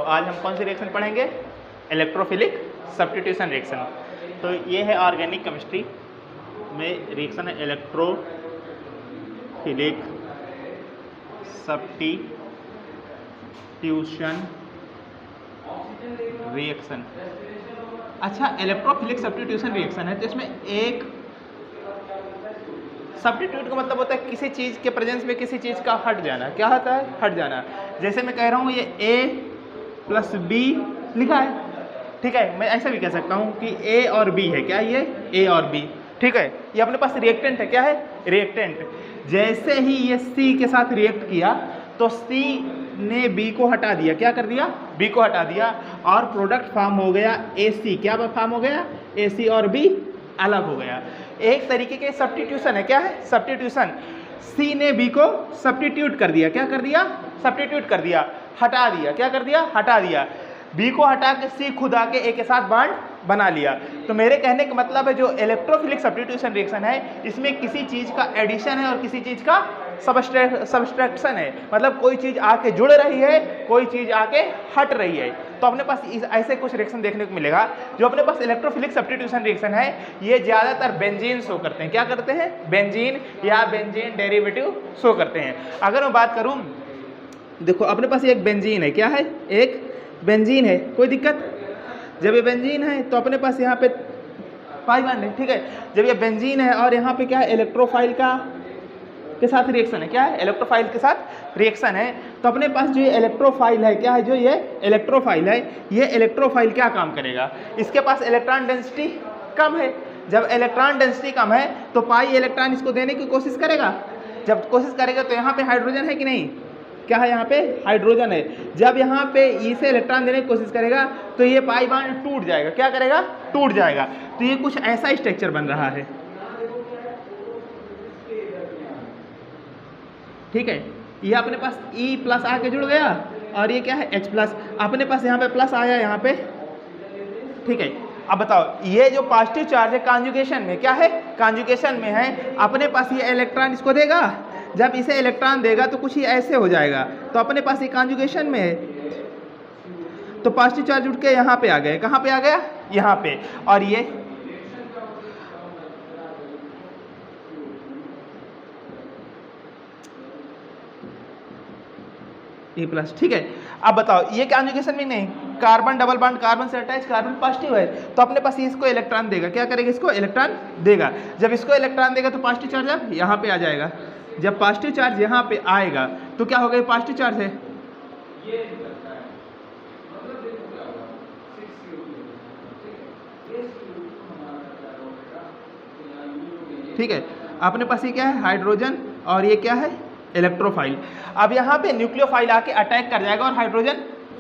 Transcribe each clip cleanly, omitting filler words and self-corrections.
आज हम कौन सी रिएक्शन पढ़ेंगे? Electrophilic substitution reaction. तो ये है ऑर्गेनिक केमिस्ट्री में रिएक्शन है इलेक्ट्रोफिलिक सब्स्टिट्यूशन रिएक्शन। अच्छा, इलेक्ट्रोफिलिक सब्स्टिट्यूशन रिएक्शन है तो इसमें एक सब्स्टिट्यूट का मतलब होता है किसी चीज़ के प्रेजेंस में किसी चीज़ का हट जाना। क्या होता है? हट जाना। जैसे मैं कह रहा हूँ ये A प्लस B लिखा है, ठीक है, मैं ऐसा भी कह सकता हूँ कि A और B है। क्या ये? A और B, ठीक है। ये अपने पास रिएक्टेंट है। क्या है? रिएक्टेंट। जैसे ही ये C के साथ रिएक्ट किया तो C ने B को हटा दिया। क्या कर दिया? B को हटा दिया और प्रोडक्ट फॉर्म हो गया AC। क्या फॉर्म हो गया? AC और B अलग हो गया। एक तरीके के सब्स्टिट्यूशन है। क्या है? सब्स्टिट्यूशन। C ने B को सब्स्टिट्यूट कर दिया। क्या कर दिया? सब्स्टिट्यूट कर दिया, हटा दिया। क्या कर दिया? हटा दिया। B को हटा के C खुद आके A के साथ बॉन्ड बना लिया। तो मेरे कहने का मतलब है जो इलेक्ट्रोफिलिक सब्स्टिट्यूशन रिएक्शन है इसमें किसी चीज़ का एडिशन है और किसी चीज़ का सब्सट्रैक्शन है। मतलब कोई चीज़ आके जुड़ रही है, कोई चीज़ आके हट रही है। तो अपने पास ऐसे कुछ रिएक्शन देखने को मिलेगा। जो अपने पास इलेक्ट्रोफिलिक सब्स्टिट्यूशन रिएक्शन है ये ज़्यादातर बेंजीन शो करते हैं। क्या करते हैं? बेंजीन या बेंजीन डेरिवेटिव शो करते हैं। अगर मैं बात करूँ, देखो अपने पास एक बेंजीन है। क्या है? एक बेंजीन है। कोई दिक्कत? जब ये बेंजीन है तो अपने पास यहाँ पे पाई बॉन्ड है, ठीक है। जब ये बेंजीन है और यहाँ पे क्या है? इलेक्ट्रोफाइल के साथ रिएक्शन है। क्या है? इलेक्ट्रोफाइल के साथ रिएक्शन है। तो अपने पास जो ये इलेक्ट्रोफाइल है, क्या है? जो ये इलेक्ट्रोफाइल है, ये इलेक्ट्रोफाइल क्या काम करेगा? इसके पास इलेक्ट्रॉन डेंसिटी कम है। जब इलेक्ट्रॉन डेंसिटी कम है तो पाई इलेक्ट्रॉन इसको देने की कोशिश करेगा। जब कोशिश करेगा तो यहाँ पे हाइड्रोजन है कि नहीं? क्या है? यहाँ पे हाइड्रोजन है। जब यहाँ पे इसे इलेक्ट्रॉन देने की कोशिश करेगा तो ये पाई बॉन्ड टूट जाएगा। क्या करेगा? टूट जाएगा। तो ये कुछ ऐसा स्ट्रक्चर बन रहा है, ठीक है। ये अपने पास E प्लस आके जुड़ गया और ये क्या है? H plus. अपने पास यहाँ पे प्लस आया यहाँ पे, ठीक है। अब बताओ ये जो पॉजिटिव चार्ज है कॉन्जुगेशन में, क्या है? कॉन्जुगेशन में है। अपने पास ये इलेक्ट्रॉन इसको देगा। जब इसे इलेक्ट्रॉन देगा तो कुछ ही ऐसे हो जाएगा। तो अपने पास ये कॉन्जुगेशन में है तो पॉजिटिव चार्ज उठ के यहाँ पे आ गए। कहाँ पे आ गया? यहाँ पे। और ये E प्लस, ठीक है। अब बताओ ये कॉन्जुगेशन में नहीं, कार्बन डबल बॉन्ड, कार्बन से अटैच, कार्बन पॉजिटिव है तो अपने पास इसको इलेक्ट्रॉन देगा। क्या करेगा? इसको इलेक्ट्रॉन देगा। जब इसको इलेक्ट्रॉन देगा तो पॉजिटिव चार्ज अब यहाँ पे आ जाएगा। जब पॉजिटिव चार्ज यहाँ पे आएगा तो क्या होगा? पॉजिटिव चार्ज है, ठीक है। अपने पास ये क्या है? हाइड्रोजन और ये क्या है? इलेक्ट्रोफाइल। अब यहाँ पे न्यूक्लियोफाइल आके अटैक कर जाएगा और हाइड्रोजन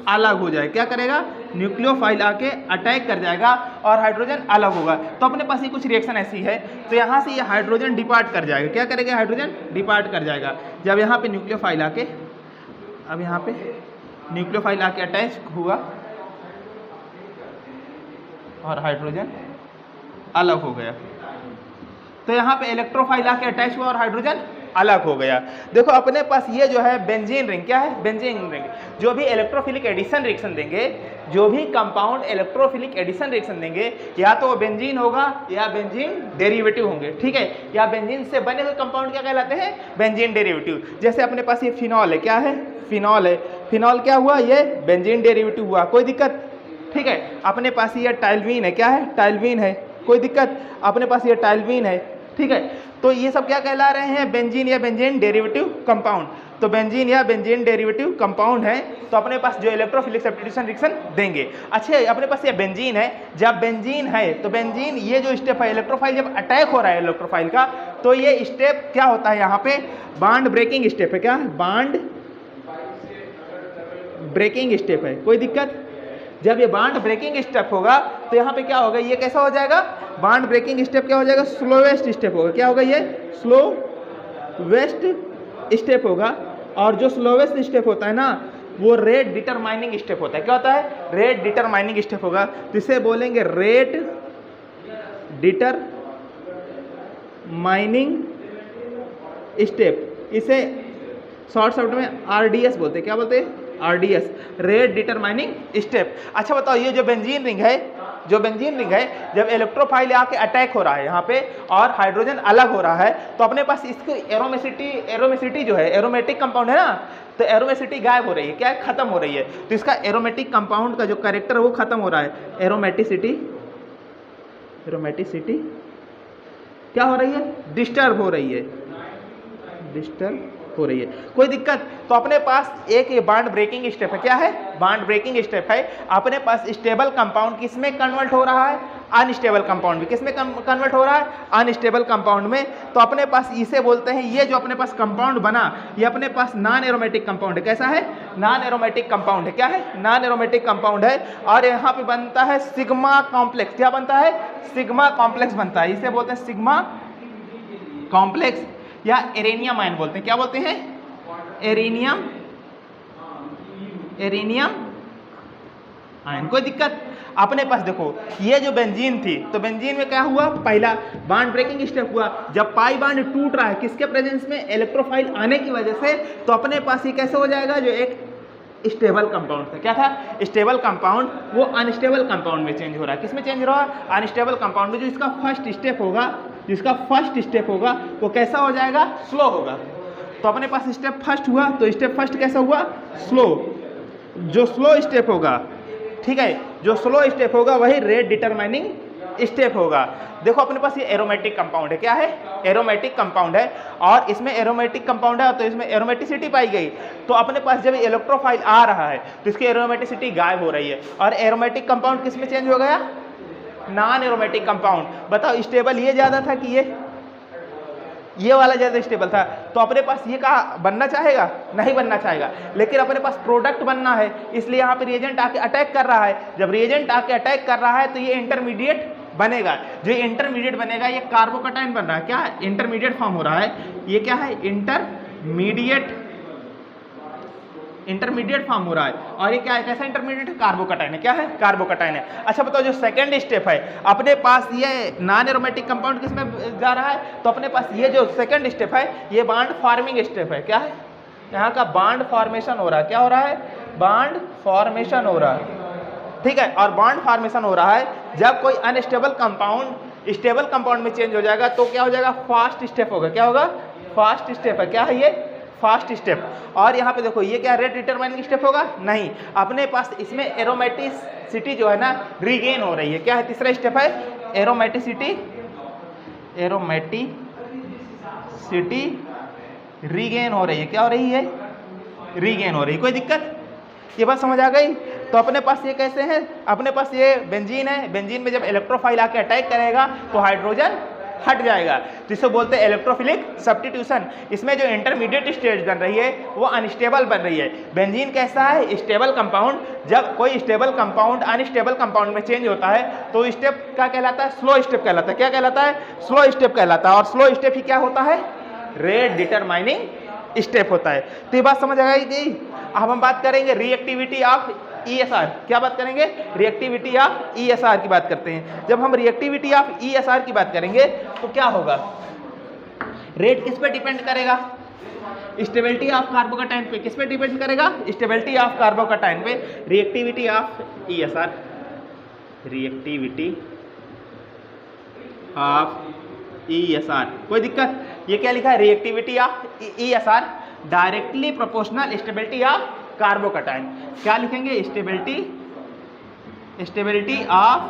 अलग हो जाएगा। क्या करेगा? न्यूक्लियोफाइल आके अटैक कर जाएगा और हाइड्रोजन अलग होगा। तो अपने पास ये कुछ रिएक्शन ऐसी है तो यहाँ से ये हाइड्रोजन डिपार्ट कर जाएगा। क्या करेगा? हाइड्रोजन डिपार्ट कर जाएगा। जब यहाँ पे न्यूक्लियोफाइल आके, अब यहाँ पे न्यूक्लियोफाइल आके अटैच हुआ और हाइड्रोजन अलग हो गया। तो यहाँ पे इलेक्ट्रोफाइल आके अटैच हुआ और हाइड्रोजन अलग हो गया। देखो अपने पास ये जो है बेंजीन रिंग, क्या है? Benzene ring. जो भी इलेक्ट्रोफिलिक एडिशन रिएक्शन देंगे, जो भी कंपाउंड इलेक्ट्रोफिलिक एडिशन रिएक्शन देंगे, या तो वो बेंजीन होगा या बेंजीन डेरिवेटिव होंगे, ठीक है। या बेंजीन से बने हुए कंपाउंड क्या कहलाते हैं? Benzene derivative. जैसे अपने पास ये फिनॉल है। क्या है? फिनॉल है। फिनॉल क्या हुआ? ये बेंजीन डेरिवेटिव हुआ। कोई दिक्कत? ठीक है। अपने पास ये टाइलवीन है। क्या है? टाइलवीन है। कोई दिक्कत? अपने पास ये टाइलवीन है, ठीक है। तो ये सब क्या कहला रहे हैं? बेंजीन या बेंजीन डेरिवेटिव कंपाउंड। तो बेंजीन या बेंजीन डेरिवेटिव कंपाउंड है तो अपने पास जो इलेक्ट्रोफिलिक सब्स्टिट्यूशन रिएक्शन देंगे। अच्छा, अपने पास ये बेंजीन है। जब बेंजीन है तो बेंजीन ये जो स्टेप है, इलेक्ट्रोफाइल जब अटैक हो रहा है इलेक्ट्रोफाइल का, तो ये स्टेप क्या होता है? यहाँ पे बॉन्ड ब्रेकिंग स्टेप है। क्या? बॉन्ड ब्रेकिंग स्टेप है। कोई दिक्कत? जब ये बॉन्ड ब्रेकिंग स्टेप होगा तो यहाँ पे क्या होगा? ये कैसा हो जाएगा? बॉन्ड ब्रेकिंग स्टेप क्या हो जाएगा? स्लोवेस्ट स्टेप होगा। क्या होगा? ये स्लोवेस्ट स्टेप होगा। और जो स्लोवेस्ट स्टेप होता है ना वो रेट डिटरमाइनिंग स्टेप होता है। क्या होता है? रेट डिटरमाइनिंग स्टेप होगा। तो इसे बोलेंगे रेट डिटरमाइनिंग स्टेप। इसे शॉर्ट शब्द में RDS बोलते हैं। क्या बोलते हैं? RDS, rate determining step. अच्छा बताओ, ये जो बेंजीन रिंग है, जब इलेक्ट्रोफाइल आके अटैक हो रहा है यहाँ पे और हाइड्रोजन अलग हो रहा है, तो अपने पास इसकी एरोमेसिटी जो है, एरोमेटिक कंपाउंड है ना, तो एरोमेसिटी गायब हो रही है, क्या है, खत्म हो रही है। तो इसका एरोमेटिक कंपाउंड का जो कैरेक्टर है वो खत्म हो रहा है। एरोमेटिसिटी क्या हो रही है, डिस्टर्ब हो रही है, कोई दिक्कत। तो अपने पास एक ये बॉन्ड ब्रेकिंग स्टेप है, क्या है, बॉन्ड ब्रेकिंग स्टेप है। अपने पास स्टेबल कंपाउंड किस में कन्वर्ट हो रहा है, अनस्टेबल कंपाउंड में। किस में कन्वर्ट हो रहा है, अनस्टेबल कंपाउंड में। तो अपने पास इसे बोलते हैं, ये जो अपने पास कंपाउंड बना, ये अपने पास नॉन एरोमेटिक कंपाउंड है। कैसा है, नॉन एरोमेटिक कंपाउंड है। क्या है, नॉन एरोमेटिक कंपाउंड है। और यहाँ पे बनता है सिग्मा कॉम्प्लेक्स। क्या बनता है, सिग्मा कॉम्प्लेक्स बनता है। इसे बोलते हैं सिग्मा कॉम्प्लेक्स या एरेनियम आयन बोलते हैं। क्या बोलते हैं, एरेनियम आयन। कोई दिक्कत। अपने पास देखो, ये जो बेंजीन थी, तो बेंजीन में क्या हुआ, पहला बॉन्ड ब्रेकिंग स्टेप हुआ। जब पाई बॉन्ड टूट रहा है, किसके प्रेजेंस में, इलेक्ट्रोफाइल आने की वजह से, तो अपने पास ये कैसे हो जाएगा, जो एक स्टेबल कंपाउंड था, क्या था, स्टेबल कंपाउंड, वो अनस्टेबल कंपाउंड में चेंज हो रहा है। किस में चेंज हो रहा है, अनस्टेबल कंपाउंड में। जो इसका फर्स्ट स्टेप होगा, वो कैसा हो जाएगा, स्लो होगा। तो अपने पास स्टेप फर्स्ट हुआ, तो स्टेप फर्स्ट कैसा हुआ, स्लो। जो स्लो स्टेप होगा, ठीक है, जो स्लो स्टेप होगा वही रेट डिटरमाइनिंग स्टेप होगा। देखो अपने पास ये एरोमेटिक कंपाउंड है। क्या है, एरोमेटिक कंपाउंड है। और इसमें एरोमेटिक कंपाउंड है, तो इसमें एरोमेटिसिटी पाई गई। तो अपने पास जब इलेक्ट्रोफाइल आ रहा है, तो इसकी एरोमेटिसिटी गायब हो रही है। और एरोमेटिक कंपाउंड किस में चेंज हो गया, नॉन एरोमेटिक कंपाउंड। बताओ, स्टेबल ये ज़्यादा था कि ये वाला ज़्यादा स्टेबल था। तो अपने पास ये कहा बनना चाहेगा, नहीं बनना चाहेगा। लेकिन अपने पास प्रोडक्ट बनना है, इसलिए यहाँ पे रिएजेंट आके अटैक कर रहा है। जब रिएजेंट आके अटैक कर रहा है, तो ये इंटरमीडिएट बनेगा। जो इंटरमीडिएट बनेगा, ये कार्बोकटाइन बन रहा है। क्या, इंटरमीडिएट फॉर्म हो रहा है। ये क्या है, इंटरमीडिएट फॉर्म हो रहा है। और ये क्या है, कैसा इंटरमीडिएट है, कार्बोकटाइन है। क्या है, कार्बोकटाइन है। अच्छा बताओ, जो सेकंड स्टेप है, अपने पास ये नॉन एरोमेटिक कंपाउंड किस में जा रहा है, तो अपने पास ये जो सेकंड स्टेप है, ये बॉन्ड फॉर्मिंग स्टेप है। क्या है, यहाँ का बॉन्ड फॉर्मेशन हो रहा है। क्या हो रहा है, बॉन्ड फॉर्मेशन हो रहा है, ठीक है। और बॉन्ड फॉर्मेशन हो रहा है जब कोई अनस्टेबल कंपाउंड स्टेबल कंपाउंड में चेंज हो जाएगा, तो क्या हो जाएगा, फास्ट स्टेप होगा। क्या होगा, फास्ट स्टेप है। क्या है ये, फास्ट स्टेप। और यहाँ पे देखो, ये क्या रेट डिटरमाइनिंग स्टेप होगा, नहीं। अपने पास इसमें एरोमेटिसिटी जो है ना, रीगेन हो रही है। क्या है, तीसरा स्टेप है, एरोमेटिसिटी रीगेन हो रही है। क्या हो रही है, रीगेन हो रही है। कोई दिक्कत, ये बात समझ आ गई। तो अपने पास ये कैसे हैं, अपने पास ये बेंजीन है। बेंजीन में जब इलेक्ट्रोफाइल आके अटैक करेगा, तो हाइड्रोजन हट जाएगा, जिसे बोलते हैं इलेक्ट्रोफिलिक सब्स्टिट्यूशन। इसमें जो इंटरमीडिएट स्टेज बन रही है, वो अनस्टेबल बन रही है। बेंजीन कैसा है, स्टेबल कंपाउंड। जब कोई स्टेबल कंपाउंड अनस्टेबल कंपाउंड में चेंज होता है, तो स्टेप क्या कहलाता है, स्लो स्टेप कहलाता है। क्या कहलाता है, स्लो स्टेप कहलाता है। और स्लो स्टेप ही क्या होता है, रेट डिटरमाइनिंग स्टेप होता है। तो ये बात समझ आ गई। अब हम बात करेंगे रिएक्टिविटी ऑफ ESR। क्या बात करेंगे, रिएक्टिविटी ऑफ ESR की बात करते हैं। जब हम रिएक्टिविटी ऑफ ESR की बात करेंगे, तो क्या होगा, रेट किस पे डिपेंड करेगा, स्टेबिलिटी ऑफ कार्बोकटाइन पे। किस पे डिपेंड करेगा, स्टेबिलिटी ऑफ कार्बोकटाइन पे। Reactivity of ESR, reactivity of ESR। कोई दिक्कत, ये क्या लिखा है, reactivity of ESR directly proportional stability of कार्बोकटाइन। क्या लिखेंगे, स्टेबिलिटी ऑफ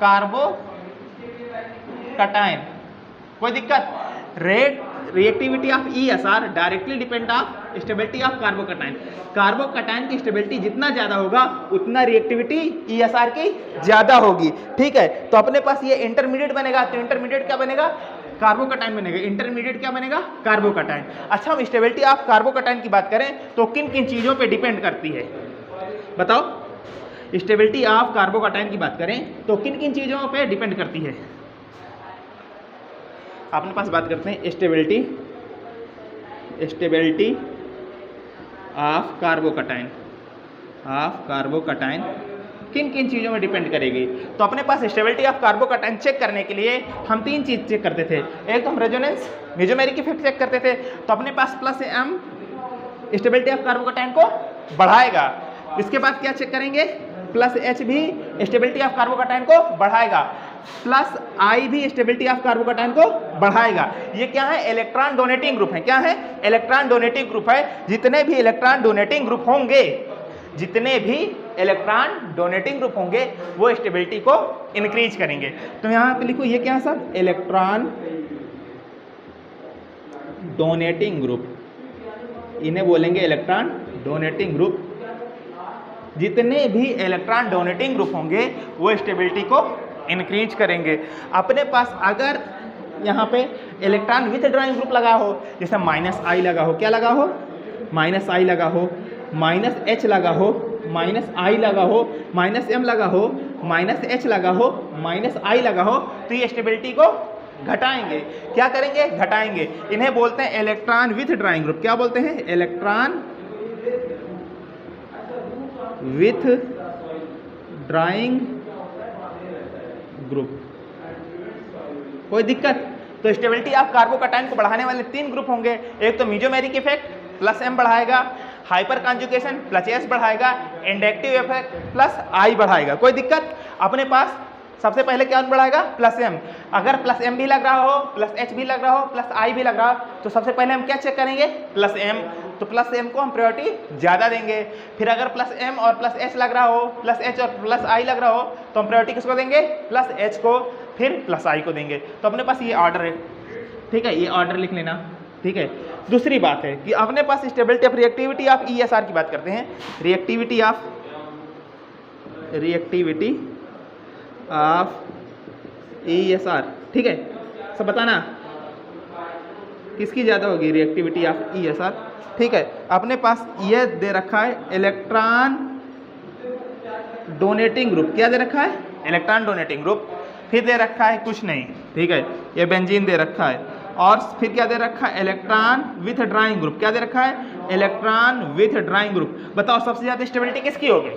कार्बोकटाइन। कोई दिक्कत, rate reactivity of ESR directly depend of stability of कार्बोकटाइन। कार्बोकटाइन की स्टेबिलिटी जितना ज़्यादा होगा, उतना रिएक्टिविटी ESR की ज़्यादा होगी, ठीक है। तो अपने पास ये इंटरमीडिएट बनेगा, तो इंटरमीडिएट क्या बनेगा, कार्बोकटाइन बनेगा। इंटरमीडिएट क्या बनेगा, कार्बोकटाइन। अच्छा, हम स्टेबिलिटी ऑफ कार्बोकटाइन की बात करें, तो किन किन चीज़ों पे डिपेंड करती है, बताओ। स्टेबिलिटी ऑफ कार्बोकटाइन की बात करें, तो किन किन चीज़ों पे डिपेंड करती है। अपने पास बात करते हैं स्टेबिलिटी ऑफ कार्बोकटाइन किन किन चीज़ों में डिपेंड करेगी। तो अपने पास स्टेबिलिटी ऑफ कार्बोकटाइन चेक करने के लिए हम तीन चीज़ चेक करते थे। एक तो हम रेजोनेंस मेसोमेरिक इफेक्ट चेक करते थे, तो अपने पास +m स्टेबिलिटी ऑफ कार्बोकैटायन को बढ़ाएगा। इसके बाद क्या चेक करेंगे, प्लस H भी स्टेबिलिटी ऑफ कार्बोकैटायन को बढ़ाएगा, प्लस I भी स्टेबिलिटी ऑफ कार्बोकैटायन को बढ़ाएगा। ये क्या है, इलेक्ट्रॉन डोनेटिंग ग्रुप है। क्या है, इलेक्ट्रॉन डोनेटिंग ग्रुप है। जितने भी इलेक्ट्रॉन डोनेटिंग ग्रुप होंगे, जितने भी इलेक्ट्रॉन डोनेटिंग ग्रुप होंगे वो स्टेबिलिटी को इंक्रीज करेंगे। तो यहाँ पे लिखो ये क्या है सब, इलेक्ट्रॉन डोनेटिंग ग्रुप, इन्हें बोलेंगे इलेक्ट्रॉन डोनेटिंग ग्रुप। जितने भी इलेक्ट्रॉन डोनेटिंग ग्रुप होंगे वो स्टेबिलिटी को इंक्रीज करेंगे। अपने पास अगर यहाँ पे इलेक्ट्रॉन विथड्रॉइंग ग्रुप लगा हो, जैसे -I लगा हो, क्या लगा हो, -I लगा हो, -H लगा हो, -I लगा हो, -M लगा हो, -H लगा हो, -I लगा हो, तो ये स्टेबिलिटी को घटाएंगे। क्या करेंगे, घटाएंगे। इन्हें बोलते हैं इलेक्ट्रॉन विथड्रॉइंग ग्रुप। क्या बोलते हैं, इलेक्ट्रॉन विथड्रॉइंग ग्रुप। कोई दिक्कत? तो स्टेबिलिटी ऑफ कार्बोकैटायन को बढ़ाने वाले 3 ग्रुप होंगे। एक तो मेसोमेरिक इफेक्ट प्लस M बढ़ाएगा, हाइपर कॉन्जुगेशन प्लस S बढ़ाएगा, इंडक्टिव इफेक्ट प्लस I बढ़ाएगा। कोई दिक्कत? अपने पास सबसे पहले क्या बढ़ाएगा, प्लस M। अगर प्लस M भी लग रहा हो, प्लस H भी लग रहा हो, प्लस I भी लग रहा हो, तो सबसे पहले हम क्या चेक करेंगे, प्लस M। तो प्लस M को हम प्रायोरिटी ज़्यादा देंगे। फिर अगर प्लस M और प्लस H लग रहा हो, प्लस H और प्लस I लग रहा हो, तो हम प्रायोरिटी किसको देंगे, प्लस H को, फिर प्लस I को देंगे। तो अपने पास ये ऑर्डर है, ठीक है, ये ऑर्डर लिख लेना, ठीक है। दूसरी बात है कि अपने पास stability of reactivity of ESR की बात करते हैं। रिएक्टिविटी ऑफ ESR, ठीक है, सब बताना किसकी ज़्यादा होगी, रिएक्टिविटी ऑफ ESR, ठीक है। अपने पास ये दे रखा है इलेक्ट्रॉन डोनेटिंग ग्रुप। क्या दे रखा है, इलेक्ट्रॉन डोनेटिंग ग्रुप। फिर दे रखा है कुछ नहीं, ठीक है, ये बेंजीन दे रखा है। और फिर क्या दे रखा है, इलेक्ट्रॉन विथड्रॉइंग ग्रुप। क्या दे रखा है, इलेक्ट्रॉन विथड्रॉइंग ग्रुप। बताओ सबसे ज़्यादा स्टेबिलिटी किसकी होगी,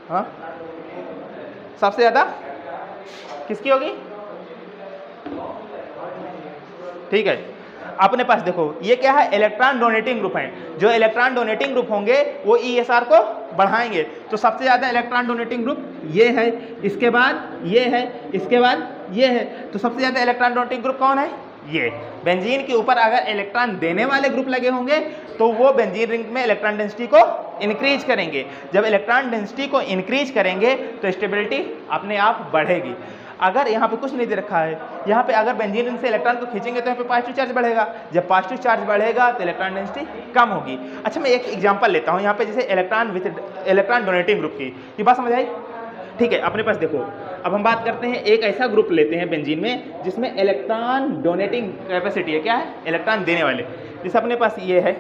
हाँ, सबसे ज़्यादा किसकी होगी, ठीक है। अपने पास देखो ये क्या है, इलेक्ट्रॉन डोनेटिंग ग्रुप है। जो इलेक्ट्रॉन डोनेटिंग ग्रुप होंगे वो ESR को बढ़ाएंगे। तो सबसे ज़्यादा इलेक्ट्रॉन डोनेटिंग ग्रुप ये है, इसके बाद ये है, इसके बाद ये है। तो सबसे ज़्यादा इलेक्ट्रॉन डोनेटिंग ग्रुप कौन है, ये। बेंजीन के ऊपर अगर इलेक्ट्रॉन देने वाले ग्रुप लगे होंगे तो वो बेंजीन रिंग में इलेक्ट्रॉन डेंसिटी को इंक्रीज करेंगे। जब इलेक्ट्रॉन डेंसिटी को इंक्रीज करेंगे तो स्टेबिलिटी अपने आप बढ़ेगी। अगर यहाँ पे कुछ नहीं दे रखा है, यहाँ पे अगर बेंजीन रिंग से इलेक्ट्रॉन को खींचेंगे तो यहाँ पे पॉजिटिव चार्ज बढ़ेगा। जब पॉजिटिव चार्ज बढ़ेगा तो इलेक्ट्रॉन डेंसिटी कम होगी। अच्छा, मैं एक एग्जांपल लेता हूँ यहाँ पे, जैसे इलेक्ट्रॉन डोनेटिंग ग्रुप की। ये बात समझ आई, ठीक है। अपने पास देखो, अब हम बात करते हैं, एक ऐसा ग्रुप लेते हैं बेंजीन में जिसमें इलेक्ट्रॉन डोनेटिंग कैपेसिटी है। क्या है, इलेक्ट्रॉन देने वाले। जैसे अपने पास ये है,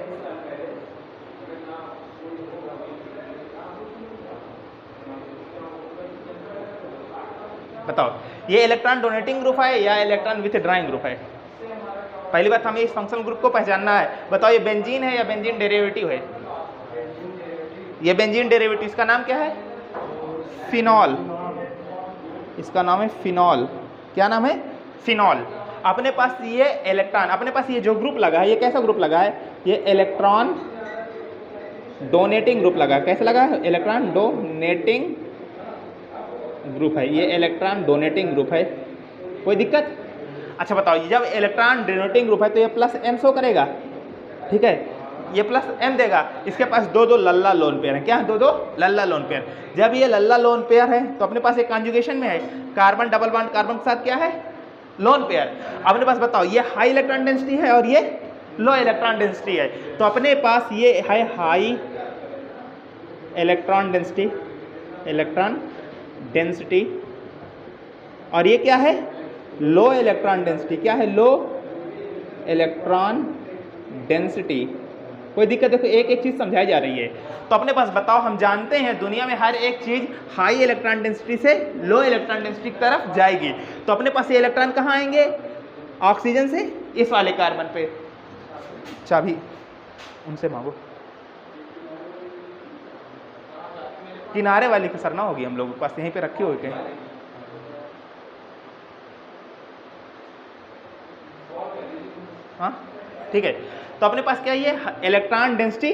बताओ ये इलेक्ट्रॉन डोनेटिंग ग्रुप है या इलेक्ट्रॉन विथड्रॉइंग ग्रुप है। पहली बात हमें इस फंक्शनल ग्रुप को पहचानना है। बताओ ये बेंजीन है या बेंजीन डेरिवेटिव है। ये बेंजीन डेरिवेटिव, इसका नाम क्या है, फिनॉल। इसका नाम है फिनॉल। क्या नाम है, फिनॉल। अपने पास ये इलेक्ट्रॉन, अपने पास ये जो ग्रुप लगा है, ये कैसा ग्रुप लगा है, ये इलेक्ट्रॉन डोनेटिंग ग्रुप लगा है। कैसा लगा है, इलेक्ट्रॉन डोनेटिंग ग्रुप है। ये इलेक्ट्रॉन डोनेटिंग ग्रुप है। कोई दिक्कत? अच्छा बताओ, जब इलेक्ट्रॉन डोनेटिंग ग्रुप है तो ये प्लस M शो करेगा, ठीक है, ये प्लस M देगा। इसके पास दो लल्ला लोन पेयर है। क्या, दो लल्ला लोन पेयर। जब ये लल्ला लोन पेयर है तो अपने पास एक कॉन्जुगेशन में है, कार्बन डबल बॉन्ड कार्बन के साथ क्या है, लोन पेयर। अपने पास बताओ ये हाई इलेक्ट्रॉन डेंसिटी है और ये लो इलेक्ट्रॉन डेंसिटी है। तो अपने पास ये है हाई इलेक्ट्रॉन डेंसिटी, और ये क्या है, लो इलेक्ट्रॉन डेंसिटी। क्या है, लो इलेक्ट्रॉन डेंसिटी। कोई दिक्कत? देखो एक एक चीज़ समझाई जा रही है। तो अपने पास बताओ, हम जानते हैं दुनिया में हर एक चीज़ हाई इलेक्ट्रॉन डेंसिटी से लो इलेक्ट्रॉन डेंसिटी की तरफ जाएगी। तो अपने पास ये इलेक्ट्रॉन कहाँ आएंगे, ऑक्सीजन से इस वाले कार्बन पे। चाबी उनसे मांगो, किनारे वाली की सरना होगी हम लोगों के पास, यहीं पे रखी होगी कहीं। हाँ ठीक है। तो अपने पास क्या ये इलेक्ट्रॉन डेंसिटी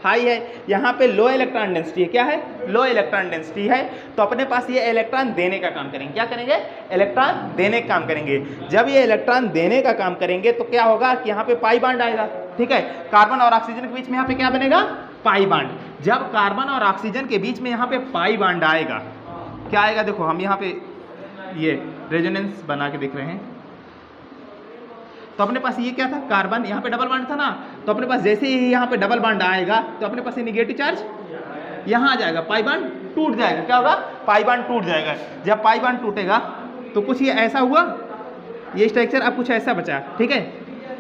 हाई है, यहाँ पे लो इलेक्ट्रॉन डेंसिटी है, क्या है, लो इलेक्ट्रॉन डेंसिटी है। तो अपने पास ये इलेक्ट्रॉन देने का काम करेंगे, क्या करेंगे, इलेक्ट्रॉन देने का काम करेंगे। जब ये इलेक्ट्रॉन देने का काम करेंगे तो क्या होगा कि यहाँ पे पाई बॉन्ड आएगा, ठीक है, कार्बन और ऑक्सीजन के बीच में यहाँ पे क्या बनेगा, पाई बॉन्ड। जब कार्बन और ऑक्सीजन के बीच में यहाँ पे पाई बॉन्ड आएगा, क्या आएगा, देखो हम यहाँ पे ये रेजोनेंस बना के दिख रहे हैं। तो अपने पास ये क्या था, कार्बन, यहाँ पे डबल बॉन्ड था ना, तो अपने पास जैसे ही यहाँ पे डबल बॉन्ड आएगा तो अपने पास ये निगेटिव चार्ज यहाँ आ जाएगा, पाई बॉन्ड टूट जाएगा, क्या होगा, पाई बॉन्ड टूट जाएगा। जब पाई बॉन्ड टूटेगा तो कुछ ये ऐसा हुआ, ये स्ट्रक्चर अब कुछ ऐसा बचा, ठीक है।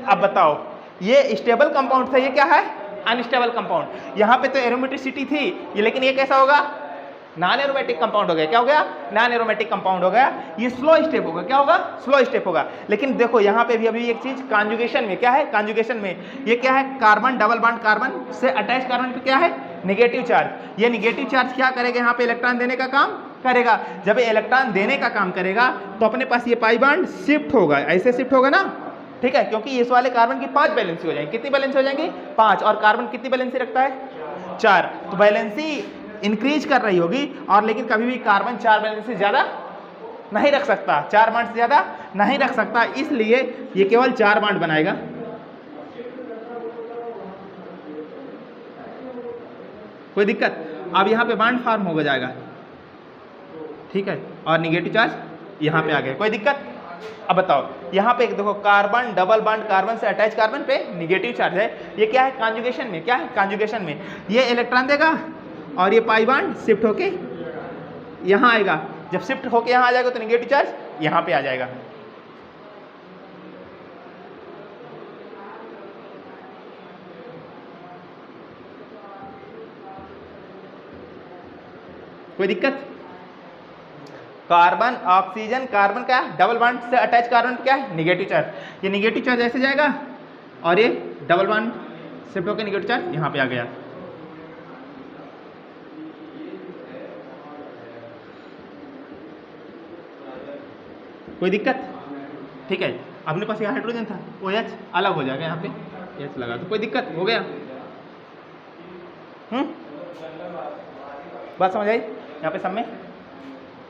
अब बताओ ये स्टेबल कंपाउंड था, ये क्या है, अनस्टेबल कंपाउंड। यहाँ पे तो एरोमेटिसिटी थी ये, लेकिन ये कैसा होगा, नॉन एरोमेटिक कंपाउंड हो गया, क्या हो गया, नॉन एरोमेटिक कंपाउंड हो गया। ये स्लो स्टेप होगा, क्या होगा, स्लो स्टेप होगा। लेकिन देखो यहाँ पे भी अभी एक चीज कॉन्जुगेशन में, क्या है, कॉन्जुगेशन में ये क्या है, कार्बन डबल बॉन्ड, कार्बन से अटैच कार्बन पे क्या है, नेगेटिव चार्ज। ये नेगेटिव चार्ज क्या करेगा, यहाँ पे इलेक्ट्रॉन देने का काम करेगा। जब ये इलेक्ट्रॉन देने का काम करेगा तो अपने पास ये पाई बॉन्ड शिफ्ट होगा, ऐसे शिफ्ट होगा ना, ठीक है, क्योंकि इस वाले कार्बन की 5 बैलेंसी हो जाएंगी। कितनी बैलेंसी हो जाएंगी, 5, और कार्बन कितनी बैलेंसी रखता है, 4। तो बैलेंसी इंक्रीज कर रही होगी, और लेकिन कभी भी कार्बन 4 बैलेंस से ज़्यादा नहीं रख सकता, 4 बॉन्ड से ज़्यादा नहीं रख सकता, इसलिए ये केवल 4 बॉन्ड बनाएगा। कोई दिक्कत, अब यहाँ पे बॉन्ड फॉर्म हो जाएगा, ठीक है, और निगेटिव चार्ज यहाँ पे आ गया, कोई दिक्कत। अब बताओ यहाँ पे देखो कार्बन डबल बॉन्ड, कार्बन से अटैच कार्बन पे निगेटिव चार्ज है, ये क्या है, कॉन्जुगेशन में, क्या है, कॉन्जुगेशन में ये इलेक्ट्रॉन देगा और ये पाई बॉन्ड शिफ्ट होके यहाँ आएगा। जब शिफ्ट होके यहाँ आ जाएगा तो नेगेटिव चार्ज यहाँ पे आ जाएगा। कोई दिक्कत, कार्बन ऑक्सीजन, कार्बन क्या है, डबल बॉन्ड से अटैच कार्बन क्या है, नेगेटिव चार्ज। ये नेगेटिव चार्ज ऐसे जाएगा और ये डबल बॉन्ड शिफ्ट होकर नेगेटिव चार्ज यहाँ पे आ गया। कोई दिक्कत, ठीक है। अपने पास ये हाइड्रोजन था, OH अलग हो जाएगा, यहाँ पे H लगा तो कोई दिक्कत, हो गया। बात समझ आई यहाँ पे सब में।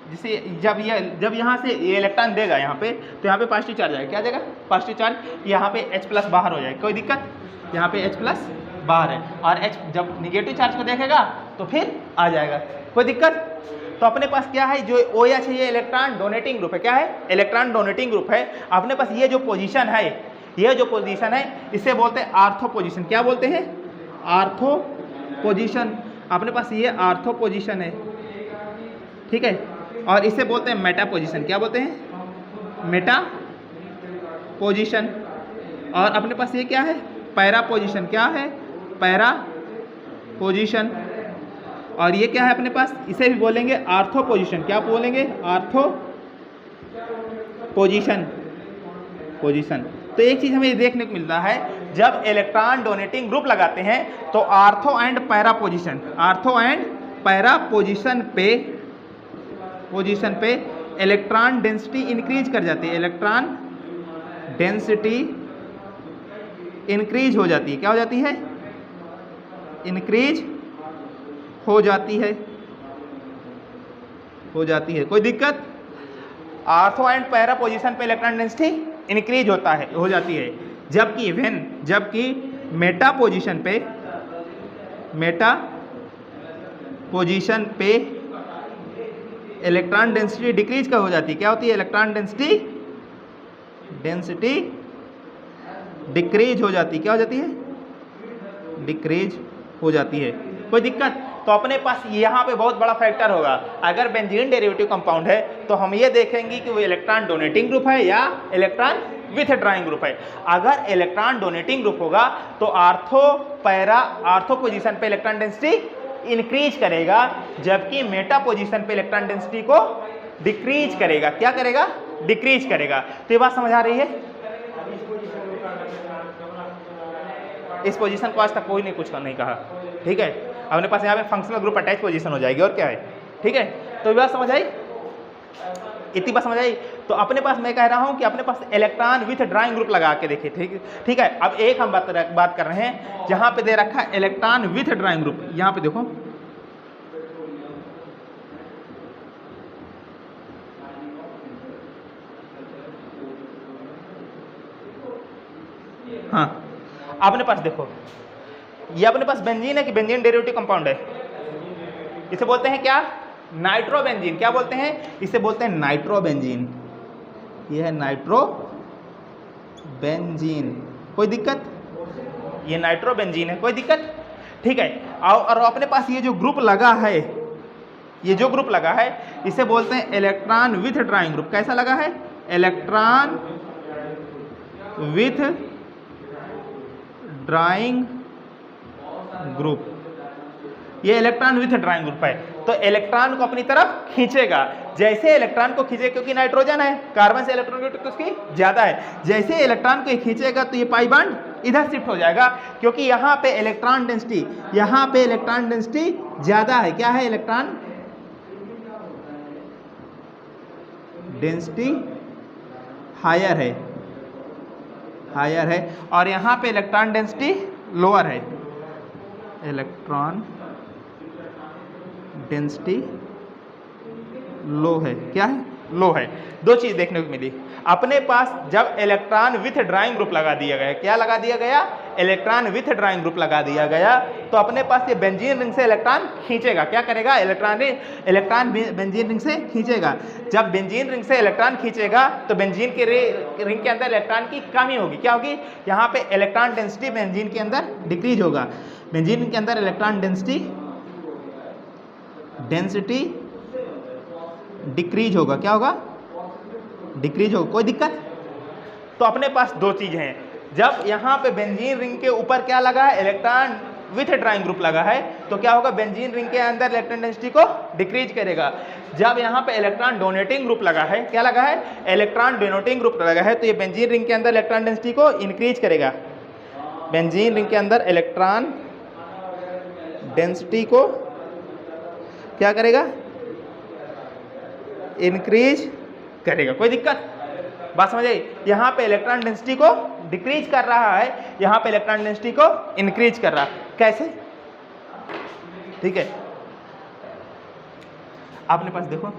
जिसे जब यहाँ से ये इलेक्ट्रॉन देगा यहाँ पे, तो यहाँ पे पॉजिटिव चार्ज आएगा, क्या जाएगा, पॉजिटिव चार्ज, यहाँ पे H+ बाहर हो जाएगा, कोई दिक्कत, यहाँ पे H+ बाहर है, और H जब निगेटिव चार्ज को देखेगा तो फिर आ जाएगा, कोई दिक्कत। तो अपने पास क्या है, जो OH है ये इलेक्ट्रॉन डोनेटिंग ग्रुप है, क्या है, इलेक्ट्रॉन डोनेटिंग ग्रुप है। अपने पास ये जो पोजीशन है, ये जो पोजीशन है इसे बोलते हैं आर्थो पोजीशन, क्या बोलते हैं, आर्थो पोजीशन। अपने पास ये आर्थो पोजीशन है, ठीक है, और इसे बोलते हैं मेटा पोजीशन, क्या बोलते हैं, मेटा पोजीशन। और अपने पास ये क्या है, पैरा पोजीशन, क्या है, पैरा पोजीशन। और ये क्या है अपने पास, इसे भी बोलेंगे आर्थो पोजीशन, क्या बोलेंगे, आर्थो पोजीशन, पोजीशन। तो एक चीज हमें देखने को मिलता है, जब इलेक्ट्रॉन डोनेटिंग ग्रुप लगाते हैं तो ortho and para position, ortho and para position पे इलेक्ट्रॉन डेंसिटी इंक्रीज कर जाती है, इलेक्ट्रॉन डेंसिटी इंक्रीज हो जाती है, क्या हो जाती है, इंक्रीज हो जाती है, कोई दिक्कत। आर्थो एंड पैरा पोजीशन पे इलेक्ट्रॉन डेंसिटी इंक्रीज होता है, हो जाती है। जबकि मेटा पोजीशन पे इलेक्ट्रॉन डेंसिटी डिक्रीज का हो जाती है, क्या होती है, इलेक्ट्रॉन डेंसिटी डिक्रीज हो जाती है, क्या हो जाती है, डिक्रीज हो जाती है, कोई दिक्कत। तो अपने पास यहाँ पे बहुत बड़ा फैक्टर होगा, अगर बेंजीन डेरिवेटिव कंपाउंड है तो हम ये देखेंगे कि वो इलेक्ट्रॉन डोनेटिंग ग्रुप है या इलेक्ट्रॉन विथड्रॉइंग ग्रुप है। अगर इलेक्ट्रॉन डोनेटिंग ग्रुप होगा तो आर्थो पोजीशन पे इलेक्ट्रॉन डेंसिटी इंक्रीज करेगा, जबकि मेटा पोजीशन पे इलेक्ट्रॉन डेंसिटी को डिक्रीज करेगा, क्या करेगा, डिक्रीज करेगा। तो ये बात समझ आ रही है। इस पोजीशन को आज तक कोई ने कुछ नहीं कहा, ठीक है। अपने पास यहाँ पे फंक्शनल ग्रुप अटैच पोजीशन हो जाएगी, और क्या है, ठीक है। तो ये बात समझ आई। इतनी बात समझ आई। तो अपने पास मैं कह रहा हूं कि अपने पास इलेक्ट्रॉन विथ ड्राइंग ग्रुप लगा के देखिए, ठीक है। अब एक हम बात कर रहे हैं जहां पे दे रखा है इलेक्ट्रॉन विथ ड्राइंग ग्रुप। यहां पे देखो, हाँ अपने पास देखो, ये अपने पास बेंजीन है कि बेंजीन डेरिवेटिव कंपाउंड है। इसे बोलते हैं क्या? नाइट्रोबेंजीन। क्या बोलते हैं? इसे बोलते हैं नाइट्रोबेंजीन। ये है नाइट्रोबेंजीन। कोई दिक्कत? ये नाइट्रोबेंजीन है, कोई दिक्कत? ठीक है। और अपने पास ये जो ग्रुप लगा है, ये जो ग्रुप लगा है इसे बोलते हैं इलेक्ट्रॉन विथ ड्राइंग ग्रुप। कैसा लगा है? Electron with drawing group. ये इलेक्ट्रॉन विथ ड्राइंग ग्रुप है, तो इलेक्ट्रॉन को अपनी तरफ खींचेगा। जैसे इलेक्ट्रॉन को खींचे, क्योंकि नाइट्रोजन है, कार्बन से इलेक्ट्रॉन की उसकी ज्यादा है, जैसे इलेक्ट्रॉन को खींचेगा तो ये पाई बॉन्ड इधर शिफ्ट हो जाएगा, क्योंकि यहाँ पे इलेक्ट्रॉन डेंसिटी, यहाँ पे इलेक्ट्रॉन डेंसिटी ज्यादा है। क्या है? इलेक्ट्रॉन डेंसिटी हायर है, हायर है, और यहाँ पे इलेक्ट्रॉन डेंसिटी लोअर है। इलेक्ट्रॉन डेंसिटी लो है। क्या है? लो है। दो चीज देखने को मिली अपने पास जब इलेक्ट्रॉन विथ ड्राइंग ग्रुप लगा दिया गया। क्या लगा दिया गया? इलेक्ट्रॉन विथ ड्राइंग ग्रुप लगा दिया गया, तो अपने पास ये बेंजीन रिंग से इलेक्ट्रॉन खींचेगा। क्या करेगा? इलेक्ट्रॉन बेंजीन रिंग से खींचेगा। जब बेंजीन रिंग से इलेक्ट्रॉन खींचेगा तो बेंजीन के रिंग के अंदर इलेक्ट्रॉन की कमी होगी। क्या होगी? यहाँ पे इलेक्ट्रॉन डेंसिटी बेंजीन के अंदर डिक्रीज होगा। बेंजीन के अंदर इलेक्ट्रॉन डेंसिटी डिक्रीज होगा। क्या होगा? डिक्रीज होगा। कोई दिक्कत? तो अपने पास दो चीजें हैं। जब यहाँ पे बेंजीन रिंग के ऊपर क्या लगा है? इलेक्ट्रॉन विथ ड्राइंग ग्रुप लगा है, तो क्या होगा? बेंजीन रिंग के अंदर इलेक्ट्रॉन डेंसिटी को डिक्रीज करेगा। जब यहाँ पे इलेक्ट्रॉन डोनेटिंग ग्रुप लगा है, क्या लगा है? इलेक्ट्रॉन डोनेटिंग ग्रुप लगा है, तो ये बेंजीन रिंग के अंदर इलेक्ट्रॉन डेंसिटी को इंक्रीज करेगा। बेंजीन रिंग के अंदर इलेक्ट्रॉन डेंसिटी को क्या करेगा? इंक्रीज करेगा। कोई दिक्कत? बात समझ आई? यहाँ पे इलेक्ट्रॉन डेंसिटी को डिक्रीज कर रहा है, यहाँ पे इलेक्ट्रॉन डेंसिटी को इंक्रीज कर रहा है। कैसे? ठीक है, आपने पास देखो,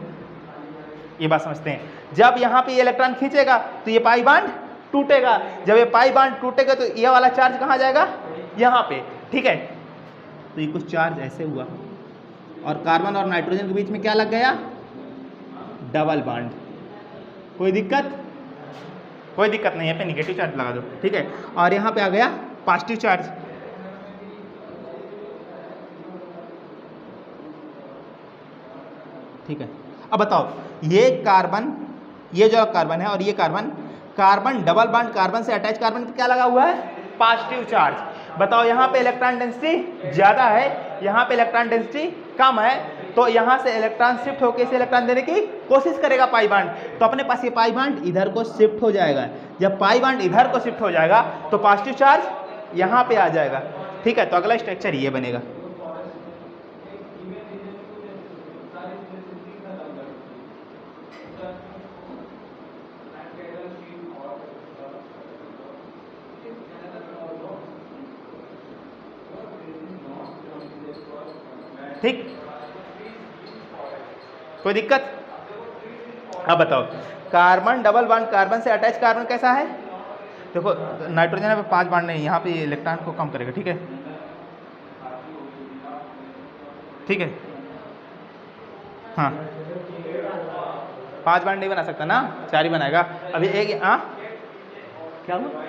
ये बात समझते हैं। जब यहाँ पे ये इलेक्ट्रॉन खींचेगा तो ये पाई बॉन्ड टूटेगा। जब ये पाई बॉन्ड टूटेगा तो ये वाला चार्ज कहाँ जाएगा? यहाँ पे। ठीक है, तो ये कुछ चार्ज ऐसे हुआ, और कार्बन और नाइट्रोजन के बीच में क्या लग गया? Double bond. कोई दिक्कत? कोई दिक्कत नहीं है, पे निगेटिव चार्ज लगा दो। ठीक है, और यहाँ पे आ गया पॉजिटिव चार्ज। ठीक है, अब बताओ, ये कार्बन, ये जो कार्बन है और ये carbon, carbon double bond, carbon से अटैच कार्बन क्या लगा हुआ है? Positive charge. बताओ, यहाँ पे इलेक्ट्रॉन डेंसिटी ज्यादा है, यहाँ पे इलेक्ट्रॉन डेंसिटी कम है, तो यहाँ से इलेक्ट्रॉन शिफ्ट होकर इसे इलेक्ट्रॉन देने की कोशिश करेगा पाई बॉन्ड। तो अपने पास ये पाई बॉन्ड इधर को शिफ्ट हो जाएगा। जब पाई बॉन्ड इधर को शिफ्ट हो जाएगा तो पॉजिटिव चार्ज यहाँ पे आ जाएगा। ठीक है, तो अगला स्ट्रक्चर ये बनेगा। ठीक, कोई दिक्कत? अब बताओ, कार्बन डबल बॉन्ड, कार्बन से अटैच कार्बन कैसा है? देखो, नाइट्रोजन पे 5 बॉन्ड नहीं, यहाँ पे इलेक्ट्रॉन को कम करेगा। ठीक है, ठीक है, हाँ 5 बॉन्ड नहीं बना सकता ना, 4 ही बनाएगा। अभी एक, हाँ क्या हुआ?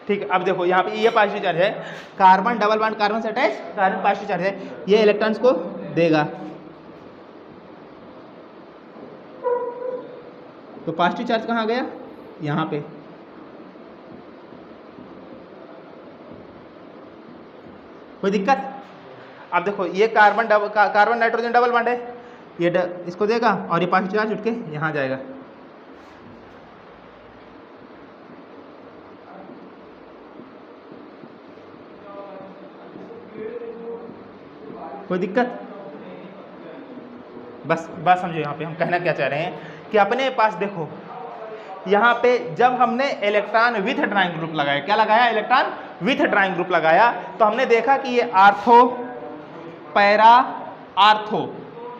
ठीक है, अब देखो यहाँ पे ये पॉजिटिव चार्ज है, कार्बन डबल बॉन्ड कार्बन से अटैच, कार्बन पॉजिटिव चार्ज है, ये इलेक्ट्रॉन्स को देगा। तो पॉजिटिव चार्ज कहाँ गया? यहाँ पे। कोई दिक्कत? अब देखो, ये कार्बन नाइट्रोजन डबल बॉन्ड है, ये इसको देगा और ये पॉजिटिव चार्ज उठ के यहाँ जाएगा। कोई दिक्कत? बस बात समझो यहाँ पे हम कहना क्या चाह रहे हैं कि अपने पास देखो यहाँ पे जब हमने इलेक्ट्रॉन विथ ड्राइंग ग्रुप लगाया, क्या लगाया, इलेक्ट्रॉन विथ ड्राइंग ग्रुप लगाया, तो हमने देखा कि ये आर्थो पैरा आर्थो,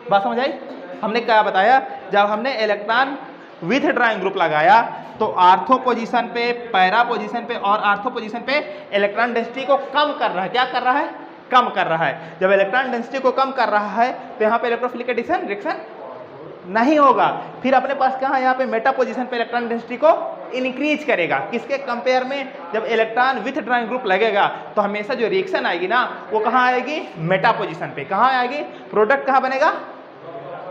बात समझ आई। हमने क्या बताया, जब हमने इलेक्ट्रॉन विथ ड्राइंग ग्रुप लगाया तो आर्थो पोजीशन पे, पैरा पोजीशन पे और आर्थो पोजीशन पे इलेक्ट्रॉन डेंसिटी को कम कर रहा है। क्या कर रहा है, कम कर रहा है। जब इलेक्ट्रॉन डेंसिटी को कम कर रहा है तो यहाँ पे इलेक्ट्रोफिलिक एडिशन रिएक्शन नहीं होगा। फिर अपने पास कहाँ, यहाँ पे मेटा पोजीशन पे इलेक्ट्रॉन डेंसिटी को इंक्रीज करेगा। किसके कंपेयर में, जब इलेक्ट्रॉन विथ ड्राइंग ग्रुप लगेगा तो हमेशा जो रिएक्शन आएगी ना वो कहाँ आएगी, मेटा पोजीशन पे। कहाँ आएगी, प्रोडक्ट कहाँ बनेगा,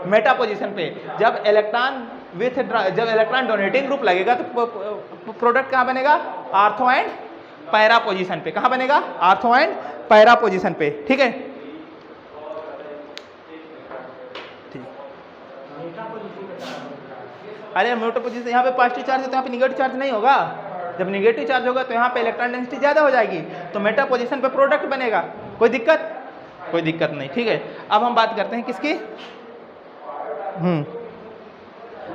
मेटा पोजीशन पे। जब इलेक्ट्रॉन डोनेटिंग ग्रुप लगेगा तो प्रोडक्ट कहाँ बनेगा, आर्थो एंड पैरा पोजीशन पे। कहाँ बनेगा, आर्थो एंड पैरा पोजीशन पे। ठीक है, अरे मेटा पोजीशन यहाँ पे पॉजिटिव चार्ज है तो यहाँ पे निगेटिव चार्ज नहीं होगा। जब निगेटिव चार्ज होगा तो यहाँ पे इलेक्ट्रॉन डेंसिटी ज्यादा हो जाएगी, तो मेटा पोजीशन पे प्रोडक्ट बनेगा। कोई दिक्कत, कोई दिक्कत नहीं। ठीक है, अब हम बात करते हैं किसकी,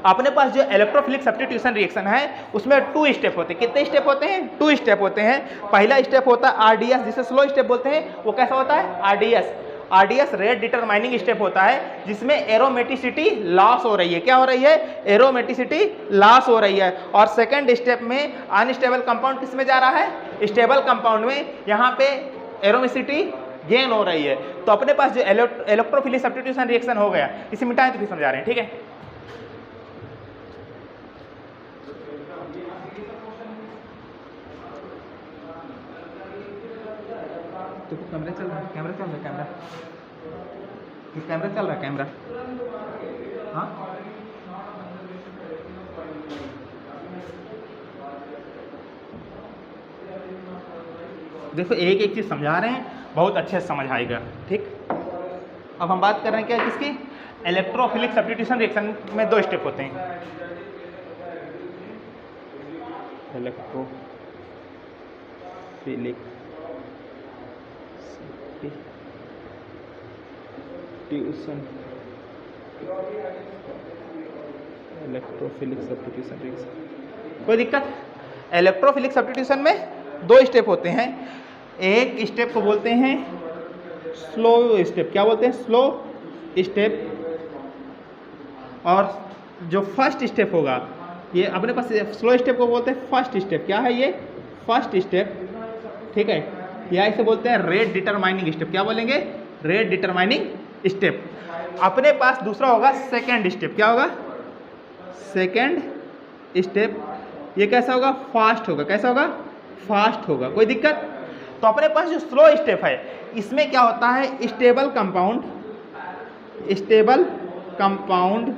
अपने पास जो इलेक्ट्रोफिलिक सब्स्टिट्यूशन रिएक्शन है उसमें 2 स्टेप होते हैं। कितने स्टेप होते हैं, 2 स्टेप होते हैं। पहला स्टेप होता है आरडीएस, जिसे स्लो स्टेप बोलते हैं। वो कैसा होता है, RDS, RDS rate determining step होता है, जिसमें एरोमेटिसिटी लॉस हो रही है। क्या हो रही है, एरोमेटिसिटी लॉस हो रही है। और सेकंड स्टेप में अनस्टेबल कंपाउंड किस में जा रहा है, स्टेबल कंपाउंड में। यहाँ पे एरोमेटिसिटी गेन हो रही है। तो अपने पास जो इलेक्ट्रोफिलिक सब्स्टिट्यूशन रिएक्शन हो गया, इसे मिटाएं तो फिर समझा रहे हैं। ठीक है, तो कैमरा चल रहा है, कैमरा चल रहा है, कैमरा चल रहा है, कैमरा। हाँ, देखो एक एक चीज समझा रहे हैं, बहुत अच्छे से समझ आएगा। ठीक, अब हम बात कर रहे हैं क्या, किसकी, इलेक्ट्रोफिलिक सब्स्टिट्यूशन रिएक्शन में 2 स्टेप होते हैं। इलेक्ट्रोफिलिक सब्स्टिट्यूशन रिएक्शन, कोई दिक्कत। इलेक्ट्रोफिलिक सब्स्टिट्यूशन में 2 स्टेप होते हैं। एक स्टेप को बोलते हैं स्लो स्टेप, क्या बोलते हैं, स्लो स्टेप। और जो फर्स्ट स्टेप होगा, ये अपने पास स्लो स्टेप को बोलते हैं फर्स्ट स्टेप। क्या है ये, फर्स्ट स्टेप। ठीक है, या इसे बोलते हैं रेट डिटरमाइनिंग स्टेप। क्या बोलेंगे, रेट डिटरमाइनिंग स्टेप। अपने पास दूसरा होगा सेकेंड स्टेप। क्या होगा, सेकेंड स्टेप। ये कैसा होगा, फास्ट होगा। कैसा होगा, फास्ट होगा। कोई दिक्कत। तो अपने पास जो स्लो स्टेप है, इसमें क्या होता है, stable compound, stable compound,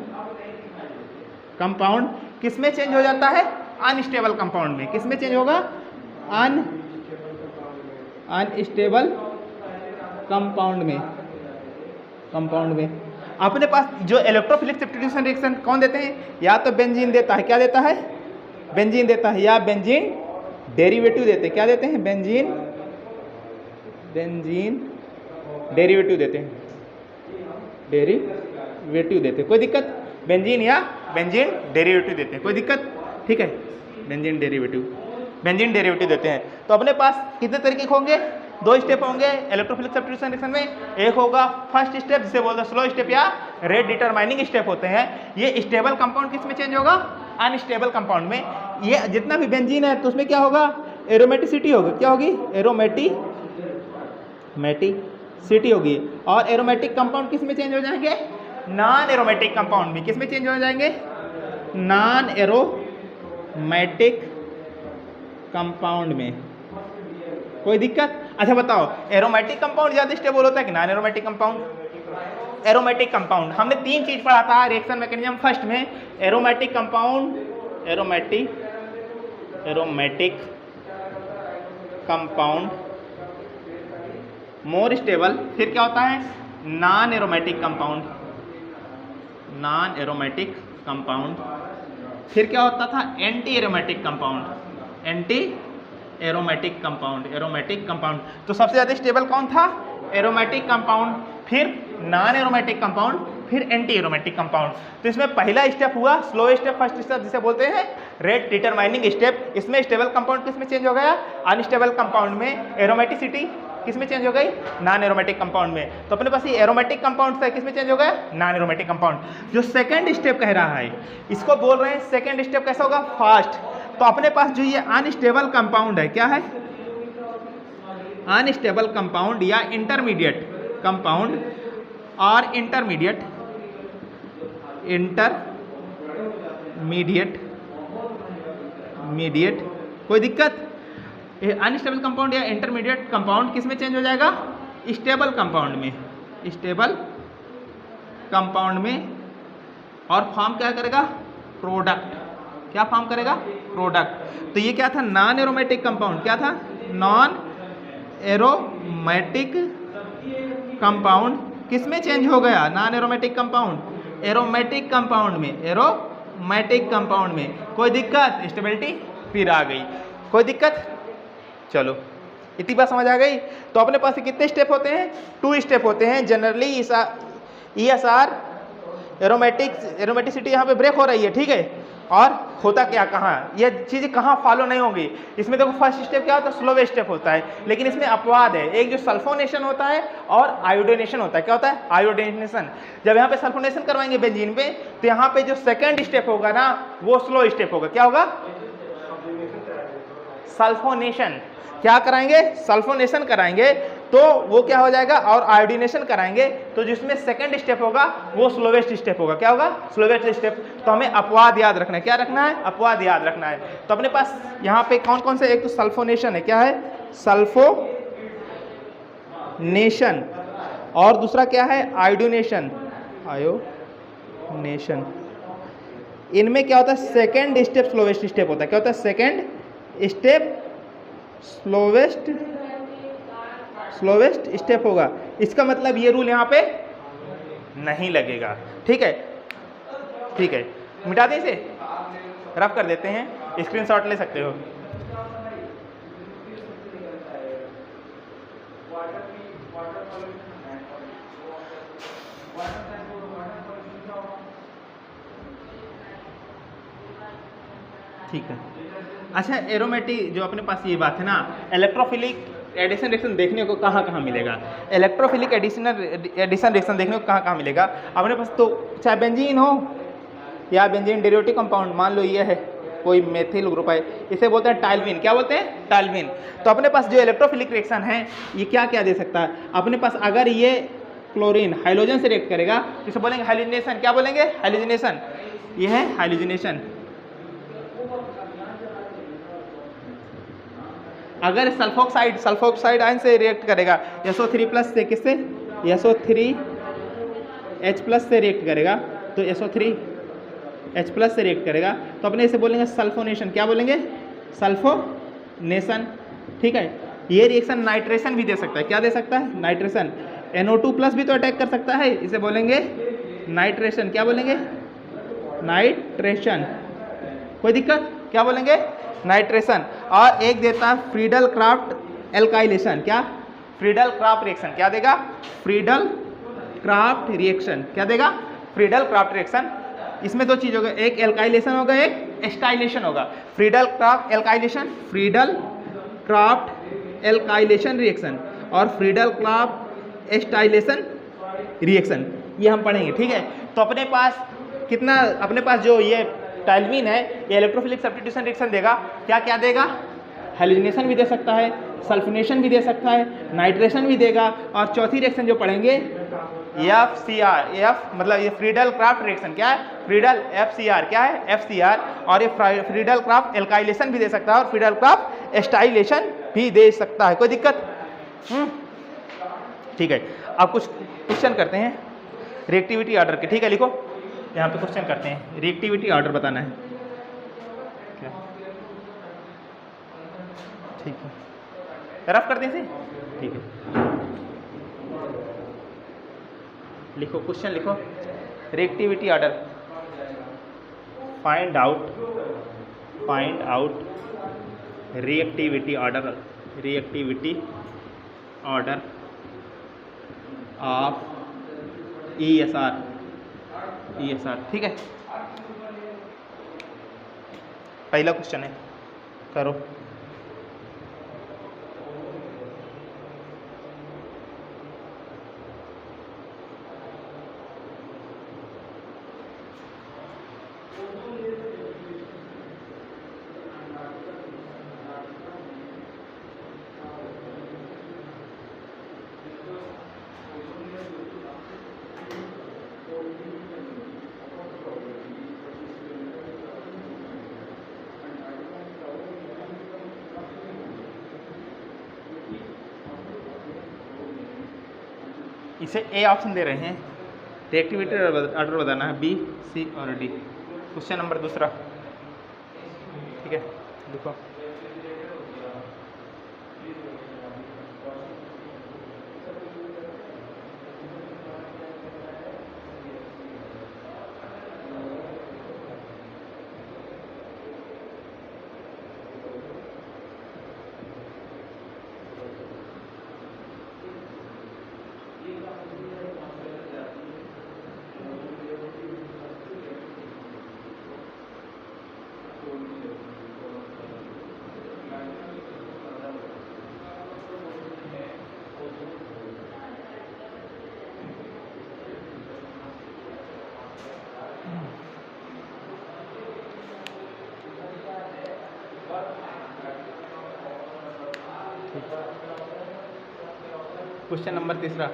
compound किस में चेंज हो जाता है, अनस्टेबल कंपाउंड में। किस में चेंज होगा, अनस्टेबल कंपाउंड में, कंपाउंड में। अपने पास जो इलेक्ट्रोफिलिक सब्स्टिट्यूशन रिएक्शन कौन देते हैं, या तो बेंजीन देता है। क्या देता है, बेंजीन देता है, या बेंजीन डेरिवेटिव देते हैं। क्या देते हैं, बेंजीन, बेंजीन डेरिवेटिव देते हैं, डेरिवेटिव देते हैं। कोई दिक्कत, बेंजीन या बेंजीन डेरिवेटिव देते हैं। कोई दिक्कत। ठीक है, बेंजीन डेरिवेटिव, बेंजीन डेरिवेटिव देते हैं। तो अपने पास कितने तरीके होंगे, 2 स्टेप होंगे इलेक्ट्रोफिलिक सब्स्टिट्यूशन रिएक्शन में। एक होगा फर्स्ट स्टेप, जिसे बोलते हैं स्लो स्टेप या रेट डिटरमाइनिंग स्टेप होते हैं। ये स्टेबल कंपाउंड किस में चेंज होगा, अनस्टेबल कंपाउंड में। ये जितना भी बेंजीन है तो उसमें क्या होगा, एरोमेटिसिटी होगी। क्या होगी, एरोमेटिसिटी होगी। और एरोमेटिक कंपाउंड किस में चेंज हो जाएंगे, नॉन एरोमेटिक कंपाउंड में। किस में चेंज हो जाएंगे, नॉन एरोमेटिक कंपाउंड में। कोई दिक्कत। अच्छा बताओ, एरोमेटिक कंपाउंड ज़्यादा स्टेबल होता है कि non aromatic compound, aromatic compound. हमने 3 चीज पढ़ा था रिएक्शन मैकेनिज्म फर्स्ट में, aromatic compound, aromatic compound more stable. फिर क्या होता है, non aromatic compound, non aromatic compound. फिर क्या होता था, anti aromatic compound, anti aromatic compound, aromatic compound. तो सबसे ज़्यादा स्टेबल कौन था, एरोमेटिक कंपाउंड। फिर नॉन एरोमेटिक कंपाउंड, फिर एंटी एरोमेटिक कंपाउंड। तो इसमें पहला स्टेप हुआ स्लो स्टेप, फर्स्ट स्टेप जिसे बोलते हैं रेट डिटरमाइनिंग स्टेप। इसमें स्टेबल कंपाउंड किसमें चेंज हो गया, अनस्टेबल कंपाउंड में। एरोमेटिसिटी किसमें चेंज हो गई, नॉन एरोमेटिक कंपाउंड में। तो अपने पास ये एरोमेटिक कंपाउंड है, किसमें चेंज हो गया, नॉन एरोमेटिक कंपाउंड। जो सेकंड स्टेप कह रहा है इसको बोल रहे हैं सेकंड स्टेप कैसा होगा, फास्ट। तो अपने पास जो ये अनस्टेबल कंपाउंड है, क्या है, अनस्टेबल कंपाउंड या इंटरमीडिएट कंपाउंड और इंटरमीडिएट कोई दिक्कत। अनस्टेबल कंपाउंड या इंटरमीडिएट कंपाउंड किसमें चेंज हो जाएगा, स्टेबल कंपाउंड में, स्टेबल कंपाउंड में। और फॉर्म क्या करेगा, प्रोडक्ट। क्या फॉर्म करेगा, प्रोडक्ट। तो ये क्या था, नॉन एरोमेटिक कंपाउंड। क्या था, नॉन एरोमेटिक कंपाउंड किसमें चेंज हो गया, non aromatic compound aromatic compound में, एरोमेटिक कंपाउंड में। कोई दिक्कत, स्टेबिलिटी फिर आ गई, कोई दिक्कत। चलो इतनी बात समझ आ गई। तो अपने पास कितने स्टेप होते हैं, 2 स्टेप होते हैं जनरली। ESR एरोमेटिसिटी यहाँ पे ब्रेक हो रही है, ठीक है। और होता क्या कहाँ, ये चीज़ें कहाँ फॉलो नहीं होंगी। इसमें देखो फर्स्ट स्टेप क्या होता है, स्लो स्टेप होता है, लेकिन इसमें अपवाद है। एक जो सल्फोनेशन होता है और आयोडीनेशन होता है। क्या होता है, आयोडीनेशन। जब यहाँ पे सल्फोनेशन करवाएंगे बेंजीन पे, तो यहाँ पे जो सेकंड स्टेप होगा ना वो स्लो स्टेप होगा। क्या होगा, सल्फोनेशन। क्या कराएंगे, सल्फोनेशन कराएंगे, तो वो क्या हो जाएगा, और आयोडीनेशन कराएंगे तो जिसमें सेकंड स्टेप होगा वो स्लोवेस्ट स्टेप होगा। क्या होगा, स्लोवेस्ट स्टेप। तो हमें अपवाद याद रखना है। क्या रखना है, अपवाद याद रखना है। तो अपने पास यहाँ पे कौन कौन से, एक तो सल्फोनेशन है, क्या है, सल्फोनेशन, और दूसरा क्या है, आयोडीनेशन, आयोडीनेशन। इनमें क्या होता है, सेकेंड स्टेप स्लोवेस्ट स्टेप होता है। क्या होता है, सेकेंड स्टेप स्लोवेस्ट स्टेप होगा। इसका मतलब ये रूल यहाँ पे नहीं लगेगा, ठीक है, ठीक है। मिटा दें इसे, रफ कर देते हैं, स्क्रीनशॉट ले सकते हो। ठीक है। अच्छा, एरोमेटिक जो अपने पास ये बात है ना, इलेक्ट्रोफिलिक एडिशन रिएक्शन देखने को कहाँ कहाँ मिलेगा, इलेक्ट्रोफिलिक एडिशन रिएक्शन देखने को कहाँ कहाँ मिलेगा अपने पास। तो चाहे बेंजीन हो या बेंजीन डेरिवेटिव कंपाउंड, मान लो ये है कोई मेथिल ग्रुप है, इसे बोलते हैं टाइलविन। क्या बोलते हैं, टाइलविन। तो अपने पास जो इलेक्ट्रोफिलिक रिएक्शन है ये क्या क्या दे सकता है अपने पास। अगर ये क्लोरीन हाइड्रोजन से रिएक्ट करेगा इसे बोलेंगे हाइलोजिनेशन। क्या बोलेंगे, हाइलोजिनेशन। ये है हाइलोजिनेशन। अगर सल्फोक्साइड आयन से रिएक्ट करेगा SO3+ से, किससे, SO3H+ से रिएक्ट करेगा, तो SO3H+ से रिएक्ट करेगा तो अपने इसे बोलेंगे सल्फोनेशन। क्या बोलेंगे, सल्फोनेशन, ठीक है। ये रिएक्शन नाइट्रेशन भी दे सकता है। क्या दे सकता है, नाइट्रेशन। NO2+ भी तो अटैक कर सकता है, इसे बोलेंगे नाइट्रेशन। क्या बोलेंगे, नाइट्रेशन। कोई दिक्कत, क्या बोलेंगे, नाइट्रेशन। और एक देता है फ्रीडल क्राफ्ट एल्काइलेशन। क्या, फ्रीडल क्राफ्ट रिएक्शन। क्या देगा, फ्रीडल क्राफ्ट रिएक्शन। क्या देगा, फ्रीडल क्राफ्ट रिएक्शन। इसमें 2 चीज होगा, एक एल्काइलेशन होगा, एक एस्टाइलेशन होगा। Friedel craft alkylation, Friedel craft alkylation reaction और फ्रीडल क्राफ्ट एस्टाइलेशन रिएक्शन, ये हम पढ़ेंगे, ठीक है। तो अपने पास कितना, अपने पास जो ये टाइलविन है ये इलेक्ट्रोफिलिक सब्स्टिट्यूशन रिएक्शन देगा। क्या क्या देगा, हेलोजिनेशन भी दे सकता है, सल्फोनेशन भी दे सकता है, नाइट्रेशन भी देगा। और चौथी रिएक्शन जो पढ़ेंगे FCR, F मतलब ये फ्रीडल क्राफ्ट रिएक्शन। क्या है, फ्रीडल FCR। क्या है, FCR। और ये फ्रीडल क्राफ्ट एल्काइलेशन भी दे सकता है और फ्रीडल क्राफ्ट एस्टाइलेशन भी दे सकता है। कोई दिक्कत, ठीक है। अब कुछ क्वेश्चन करते हैं रिएक्टिविटी ऑर्डर के, ठीक है। लिखो यहाँ पे क्वेश्चन करते हैं, रिएक्टिविटी ऑर्डर बताना है, क्या, ठीक है। रफ कर दें इसे, ठीक है। लिखो क्वेश्चन, लिखो reactivity order. Find out reactivity order of ESR ESR, ठीक है। पहला क्वेश्चन है, करो। इसे ए ऑप्शन दे रहे हैं, रिएक्टिविटी ऑर्डर बताना है, बी, सी और डी। क्वेश्चन नंबर दूसरा, ठीक है, देखो। क्वेश्चन नंबर तीसरा,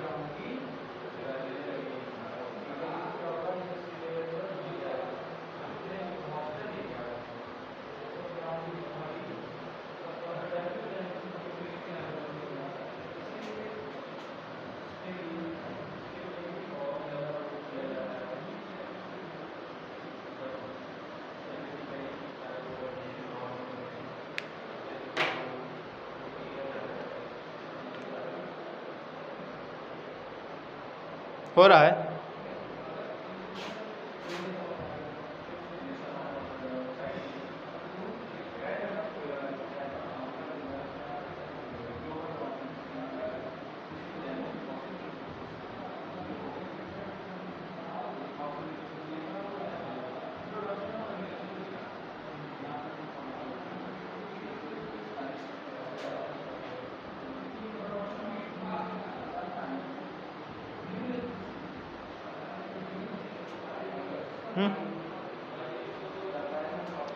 हो रहा है।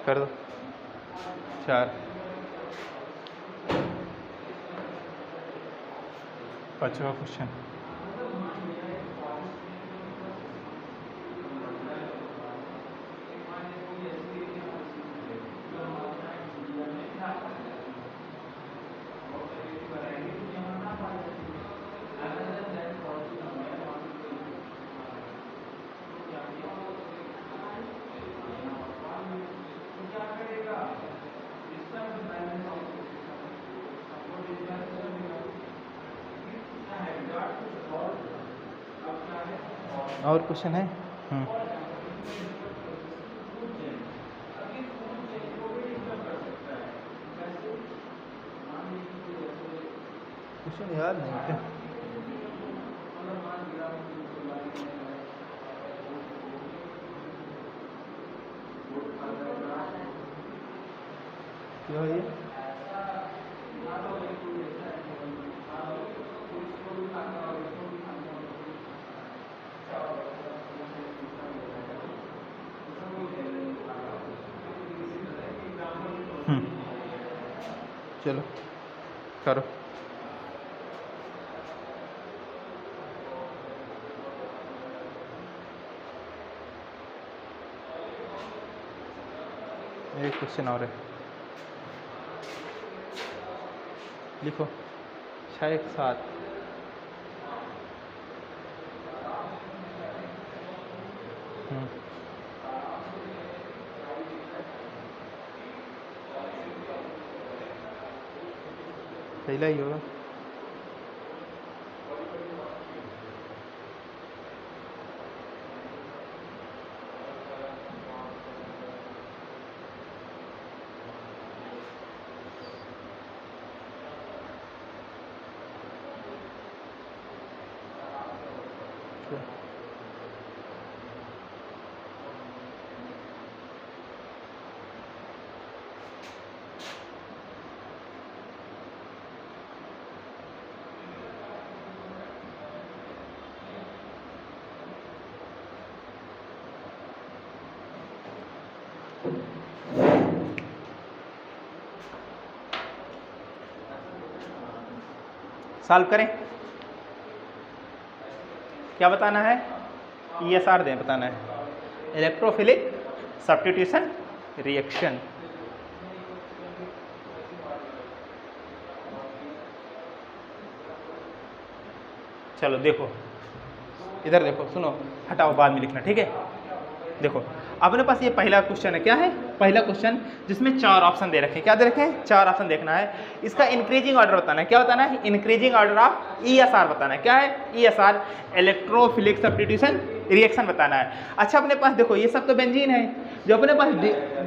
कर दो 4, 5वां क्वेश्चन, और क्वेश्चन है। क्वेश्चन याद नहीं क्या? क्या है ये? चलो करो। एक क्वेश्चन और है, लिखो 6 1 7। पहला ही होगा। सॉल्व करें। क्या बताना है? ESR दें, बताना है इलेक्ट्रोफिलिक सब्स्टिट्यूशन रिएक्शन। चलो देखो इधर देखो, सुनो, हटाओ बाद में लिखना, ठीक है। देखो अपने पास ये पहला क्वेश्चन है। क्या है? पहला क्वेश्चन जिसमें 4 ऑप्शन दे रखे हैं। क्या दे रखे हैं? 4 ऑप्शन देखना है। इसका इंक्रीजिंग ऑर्डर बताना है। क्या बताना है? इंक्रीजिंग ऑर्डर ऑफ ESR बताना है। क्या है? ESR इलेक्ट्रोफिलिक सब्स्टिट्यूशन रिएक्शन बताना है। अच्छा अपने पास देखो ये सब तो बेंजीन है। जो अपने पास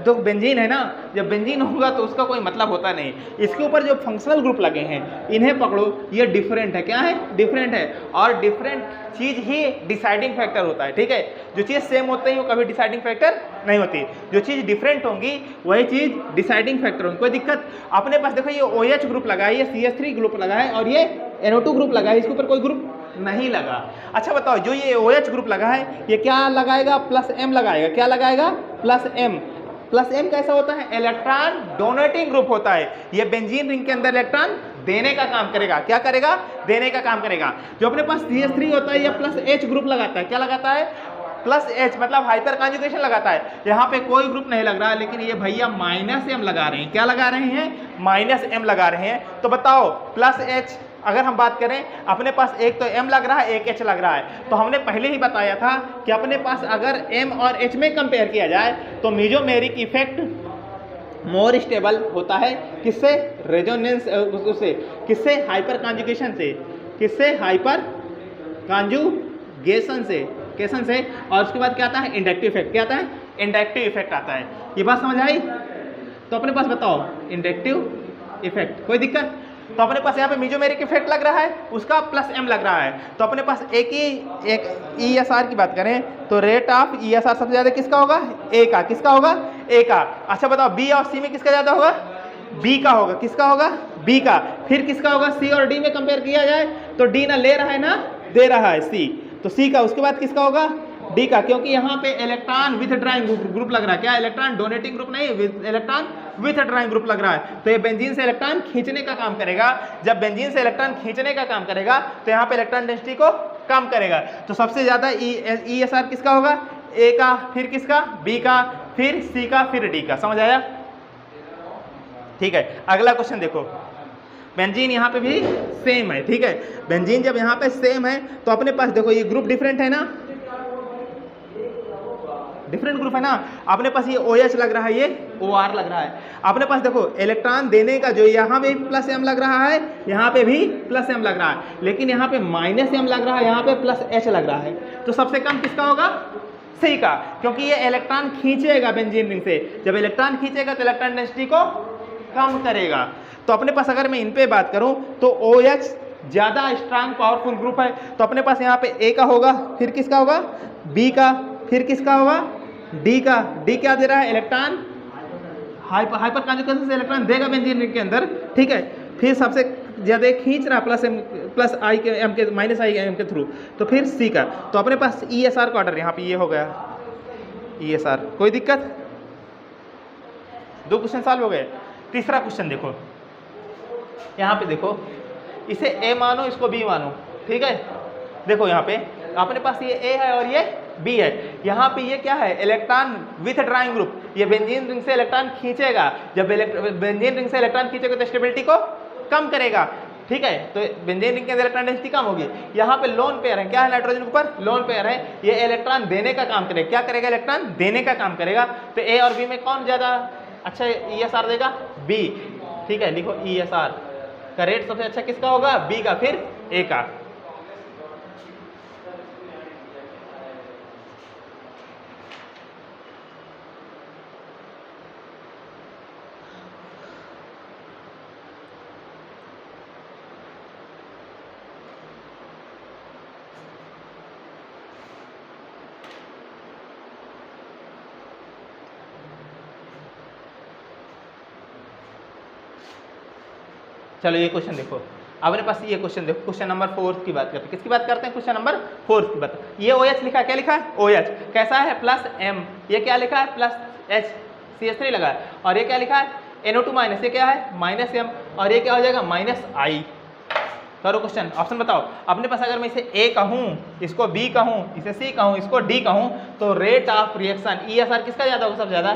जो बेंजीन है ना, जब बेंजीन होगा तो उसका कोई मतलब होता नहीं। इसके ऊपर जो फंक्शनल ग्रुप लगे हैं इन्हें पकड़ो, ये डिफरेंट है। क्या है? डिफरेंट है। और डिफरेंट चीज ही डिसाइडिंग फैक्टर होता है, ठीक है। जो चीज़ सेम होती है वो कभी डिसाइडिंग फैक्टर नहीं होती। जो चीज़ डिफरेंट होंगी वही चीज़ डिसाइडिंग फैक्टर होगी। कोई दिक्कत? अपने पास देखो ये OH ग्रुप लगा है, ये CH3 ग्रुप लगा है और ये NO2 ग्रुप लगा है, इसके ऊपर कोई ग्रुप नहीं लगा। अच्छा बताओ जो ये OH ग्रुप लगा है ये क्या लगाएगा? +M लगाएगा। क्या लगाएगा? +M। +M कैसा होता है? इलेक्ट्रॉन डोनेटिंग ग्रुप होता है। ये बेंजीन रिंग के अंदर इलेक्ट्रॉन देने का काम करेगा। क्या करेगा? देने का काम करेगा। जो अपने पास CH3 होता है ये +H ग्रुप लगाता है। क्या लगाता है? +H मतलब हाइपर कॉन्जुगेशन लगाता है। यहाँ पे कोई ग्रुप नहीं लग रहा है, लेकिन ये भैया -M लगा रहे हैं। क्या लगा रहे हैं? -M लगा रहे हैं। तो बताओ +H अगर हम बात करें, अपने पास एक तो M लग रहा है, एक H लग रहा है। तो हमने पहले ही बताया था कि अपने पास अगर M और H में कंपेयर किया जाए तो मेसोमेरिक इफेक्ट मोर स्टेबल होता है। किससे? रेजोनेंस, उससे। किससे? हाइपर कॉन्जुगेशन से। किससे? हाइपर कॉन्जुगेशन से, केशन से। और उसके बाद क्या आता है? Inductive effect. क्या आता है? इंडक्टिव इफेक्ट आता है। ये बात समझ आई? तो अपने पास बताओ इंडक्टिव इफेक्ट, कोई दिक्कत? तो अपने पास यहाँ पे मेसोमेरिक इफेक्ट लग रहा है, उसका +M लग रहा है। तो अपने पास एक ESR की बात करें तो रेट ऑफ ESR सबसे ज्यादा किसका होगा? A का। किसका होगा? A का। अच्छा बताओ B और C में किसका ज्यादा होगा? B का होगा। किसका होगा? B का। फिर किसका होगा? C और D में कंपेयर किया जाए तो D ना ले रहा है ना दे रहा है, C, तो C का। उसके बाद किसका होगा? D का, क्योंकि यहाँ पे इलेक्ट्रॉन विथ ड्राइंग ग्रुप लग रहा है। क्या? इलेक्ट्रॉन डोनेटिंग ग्रुप नहीं, इलेक्ट्रॉन विथ ड्राइंग ग्रुप लग रहा है। तो ये बेंजीन से इलेक्ट्रॉन खींचने का काम करेगा। जब बेंजीन से इलेक्ट्रॉन खींचने का काम करेगा तो यहाँ पे इलेक्ट्रॉन डेंसिटी को कम करेगा। तो सबसे ज्यादा ESR किसका होगा? A का। फिर किसका? B का। फिर C का। फिर D का। समझ आया? ठीक है। अगला क्वेश्चन देखो। बेंजीन यहाँ पे भी सेम है, ठीक है। बेंजीन जब यहाँ पे सेम है तो अपने पास देखो ये ग्रुप डिफरेंट है ना, डिफरेंट ग्रुप है ना। अपने पास ये OH लग रहा है, ये OR लग रहा है। अपने पास देखो इलेक्ट्रॉन देने का जो यहाँ पे +M लग रहा है, यहाँ पे भी +M लग रहा है, लेकिन यहाँ पे -M लग रहा है, यहाँ पे +H लग रहा है। तो सबसे कम किसका होगा? C का, क्योंकि ये इलेक्ट्रॉन खींचेगा बेंजीन रिंग से। जब इलेक्ट्रॉन खींचेगा तो इलेक्ट्रॉन डेंसिटी को कम करेगा। तो अपने पास अगर मैं इन पे बात करूं तो OH ज्यादा स्ट्रांग पावरफुल ग्रुप है। तो अपने पास यहाँ पे A का होगा, फिर किसका होगा? B का, फिर किसका होगा? D का। D क्या दे रहा है? इलेक्ट्रॉन हाइपर कॉन्जुगेशन से इलेक्ट्रॉन देगा बेंजीन रिंग के अंदर, ठीक है। फिर सबसे ज्यादा खींच रहा +M के -IM के थ्रू, तो फिर C का। तो अपने पास ESR का ऑर्डर यहाँ पे ये हो गया, ESR। कोई दिक्कत? 2 क्वेश्चन सॉल्व हो गए। तीसरा क्वेश्चन देखो, यहाँ पे देखो, इसे A मानो, इसको B मानो, ठीक है। देखो यहाँ पे अपने पास ये A है और ये B है। यहाँ पे ये क्या है? Electron with drawing group. ये बेंजीन रिंग से इलेक्ट्रॉन खींचेगा। जब बेंजीन रिंग से इलेक्ट्रॉन खींचेगा तो स्टेबिलिटी को कम करेगा, ठीक है। तो बेंजीन रिंग के अंदर इलेक्ट्रॉन डेंसिटी कम होगी। यहाँ पे लोन पेयर है। क्या है? नाइट्रोजन के ऊपर लोन पेयर है। ये इलेक्ट्रॉन देने का काम करेगा। क्या करेगा? इलेक्ट्रॉन देने का काम करेगा। तो A और B में कौन ज्यादा अच्छा ESR देगा? B, ठीक है। लिखो ESR का रेट सबसे अच्छा किसका होगा? B का, फिर A का। चलो ये क्वेश्चन देखो, अपने पास ये क्वेश्चन देखो। क्वेश्चन नंबर 4 की बात करते हैं। किसकी बात करते हैं? क्वेश्चन नंबर 4 की बात। ये OH लिखा है। क्या लिखा है? OH कैसा है? +M। ये क्या लिखा है? +H। CH3 लगा है, और ये क्या लिखा है NO2 माइनस, ये क्या है माइनस M, और ये क्या हो जाएगा माइनस I। करो क्वेश्चन, ऑप्शन बताओ। अपने पास अगर मैं इसे A कहूँ, इसको B कहूँ, इसे C कहूँ, इसको D कहूँ, तो रेट ऑफ रिएक्शन ESR किसका ज़्यादा होगा, सबसे ज़्यादा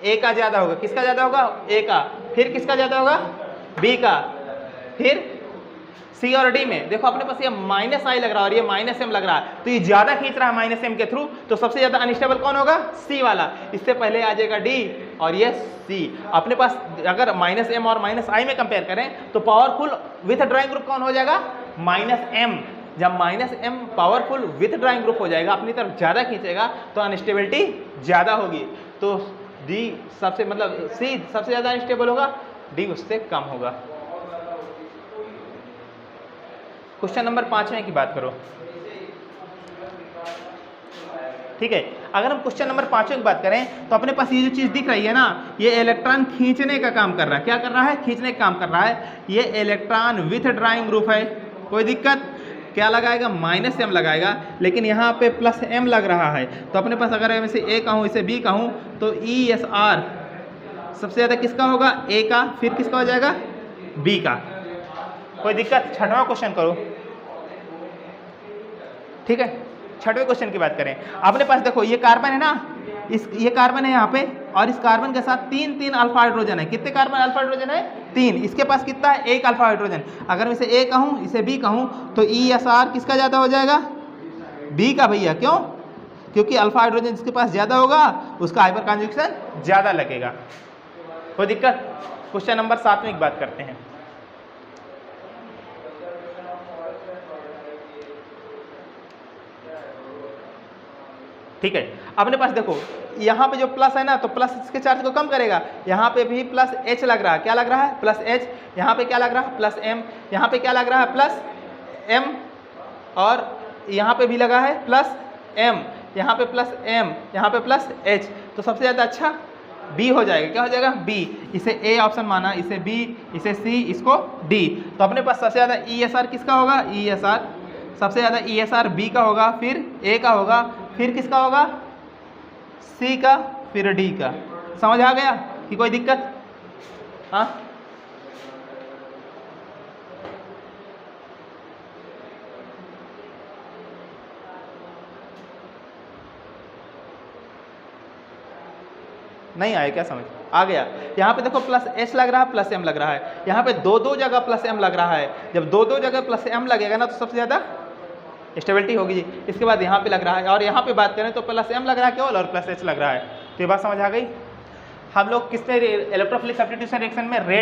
A का ज़्यादा होगा। किसका ज़्यादा होगा, A का। फिर किसका ज़्यादा होगा, B का। फिर C और D में देखो अपने पास ये माइनस I लग रहा है और ये माइनस M लग रहा है, तो ये ज़्यादा खींच रहा है माइनस M के थ्रू, तो सबसे ज़्यादा अनस्टेबल कौन होगा, C वाला। इससे पहले आ जाएगा D और ये C। अपने पास अगर माइनस M और माइनस I में कंपेयर करें तो पावरफुल विथ ड्राइंग ग्रुप कौन हो जाएगा, माइनस M। जब minus M powerful with drawing group हो जाएगा, अपनी तरफ ज़्यादा खींचेगा, तो अनस्टेबिलिटी ज़्यादा होगी। तो D सबसे मतलब C सबसे ज़्यादा अनस्टेबल होगा, D उससे कम होगा। क्वेश्चन नंबर 5 की बात करो, ठीक है। अगर हम क्वेश्चन नंबर 5 की बात करें तो अपने पास ये जो चीज़ दिख रही है ना, ये इलेक्ट्रॉन खींचने का काम कर रहा है। क्या कर रहा है, खींचने का काम कर रहा है। ये इलेक्ट्रॉन विथ ड्राइंग ग्रुप है, कोई दिक्कत, क्या लगाएगा माइनस M लगाएगा, लेकिन यहाँ पे प्लस M लग रहा है। तो अपने पास अगर मैं इसे A कहूँ, इसे B कहूँ, तो ESR सबसे ज़्यादा किसका होगा, A का। फिर किसका हो जाएगा, B का। कोई दिक्कत। छठवां क्वेश्चन करो, ठीक है। छठवें क्वेश्चन की बात करें, अपने पास देखो ये कार्बन है ना, ये कार्बन है यहाँ पे, और इस कार्बन के साथ तीन अल्फा हाइड्रोजन है। कितने कार्बन अल्फा हाइड्रोजन है, 3। इसके पास कितना है, 1 अल्फा हाइड्रोजन। अगर मैं इसे A कहूँ, इसे B कहूँ, तो ESR किसका ज़्यादा हो जाएगा, B का भैया। क्यों, क्योंकि अल्फा हाइड्रोजन जिसके पास ज़्यादा होगा उसका हाइपर कॉन्जुगेशन ज़्यादा लगेगा। कोई दिक्कत। क्वेश्चन नंबर 7 की बात करते हैं, ठीक है। अपने पास देखो यहाँ पे जो प्लस है ना, तो प्लस इसके चार्ज को कम करेगा। यहाँ पे भी प्लस H लग रहा है, क्या लग रहा है, प्लस H। यहाँ पे क्या लग रहा है, प्लस M। यहाँ पे क्या लग रहा है, प्लस M, और यहाँ पे भी लगा है प्लस M। यहाँ पे प्लस M, यहाँ पे प्लस H। तो सबसे ज़्यादा अच्छा B हो जाएगा। क्या हो जाएगा, B। इसे A ऑप्शन माना, इसे B, इसे C, इसको D। तो अपने पास सबसे ज़्यादा ESR किसका होगा, ESR सबसे ज़्यादा ESR B का होगा, फिर A का होगा, फिर किसका होगा, C का, फिर D का। समझ आ गया कि कोई दिक्कत, हाँ। नहीं आया क्या समझ, आ गया। यहाँ पे देखो प्लस H लग रहा है, प्लस M लग रहा है। यहाँ पे दो जगह प्लस M लग रहा है। जब दो जगह प्लस M लगेगा ना, तो सबसे ज़्यादा स्टेबिलिटी होगी जी। इसके बाद यहाँ पे लग रहा है, और यहाँ पे बात करें तो प्लस M लग रहा है केवल, और प्लस H लग रहा है। तो ये बात समझ आ गई। हम लोग किसमें इलेक्ट्रोफिलिक सब्स्टिट्यूशन रिएक्शन में रेट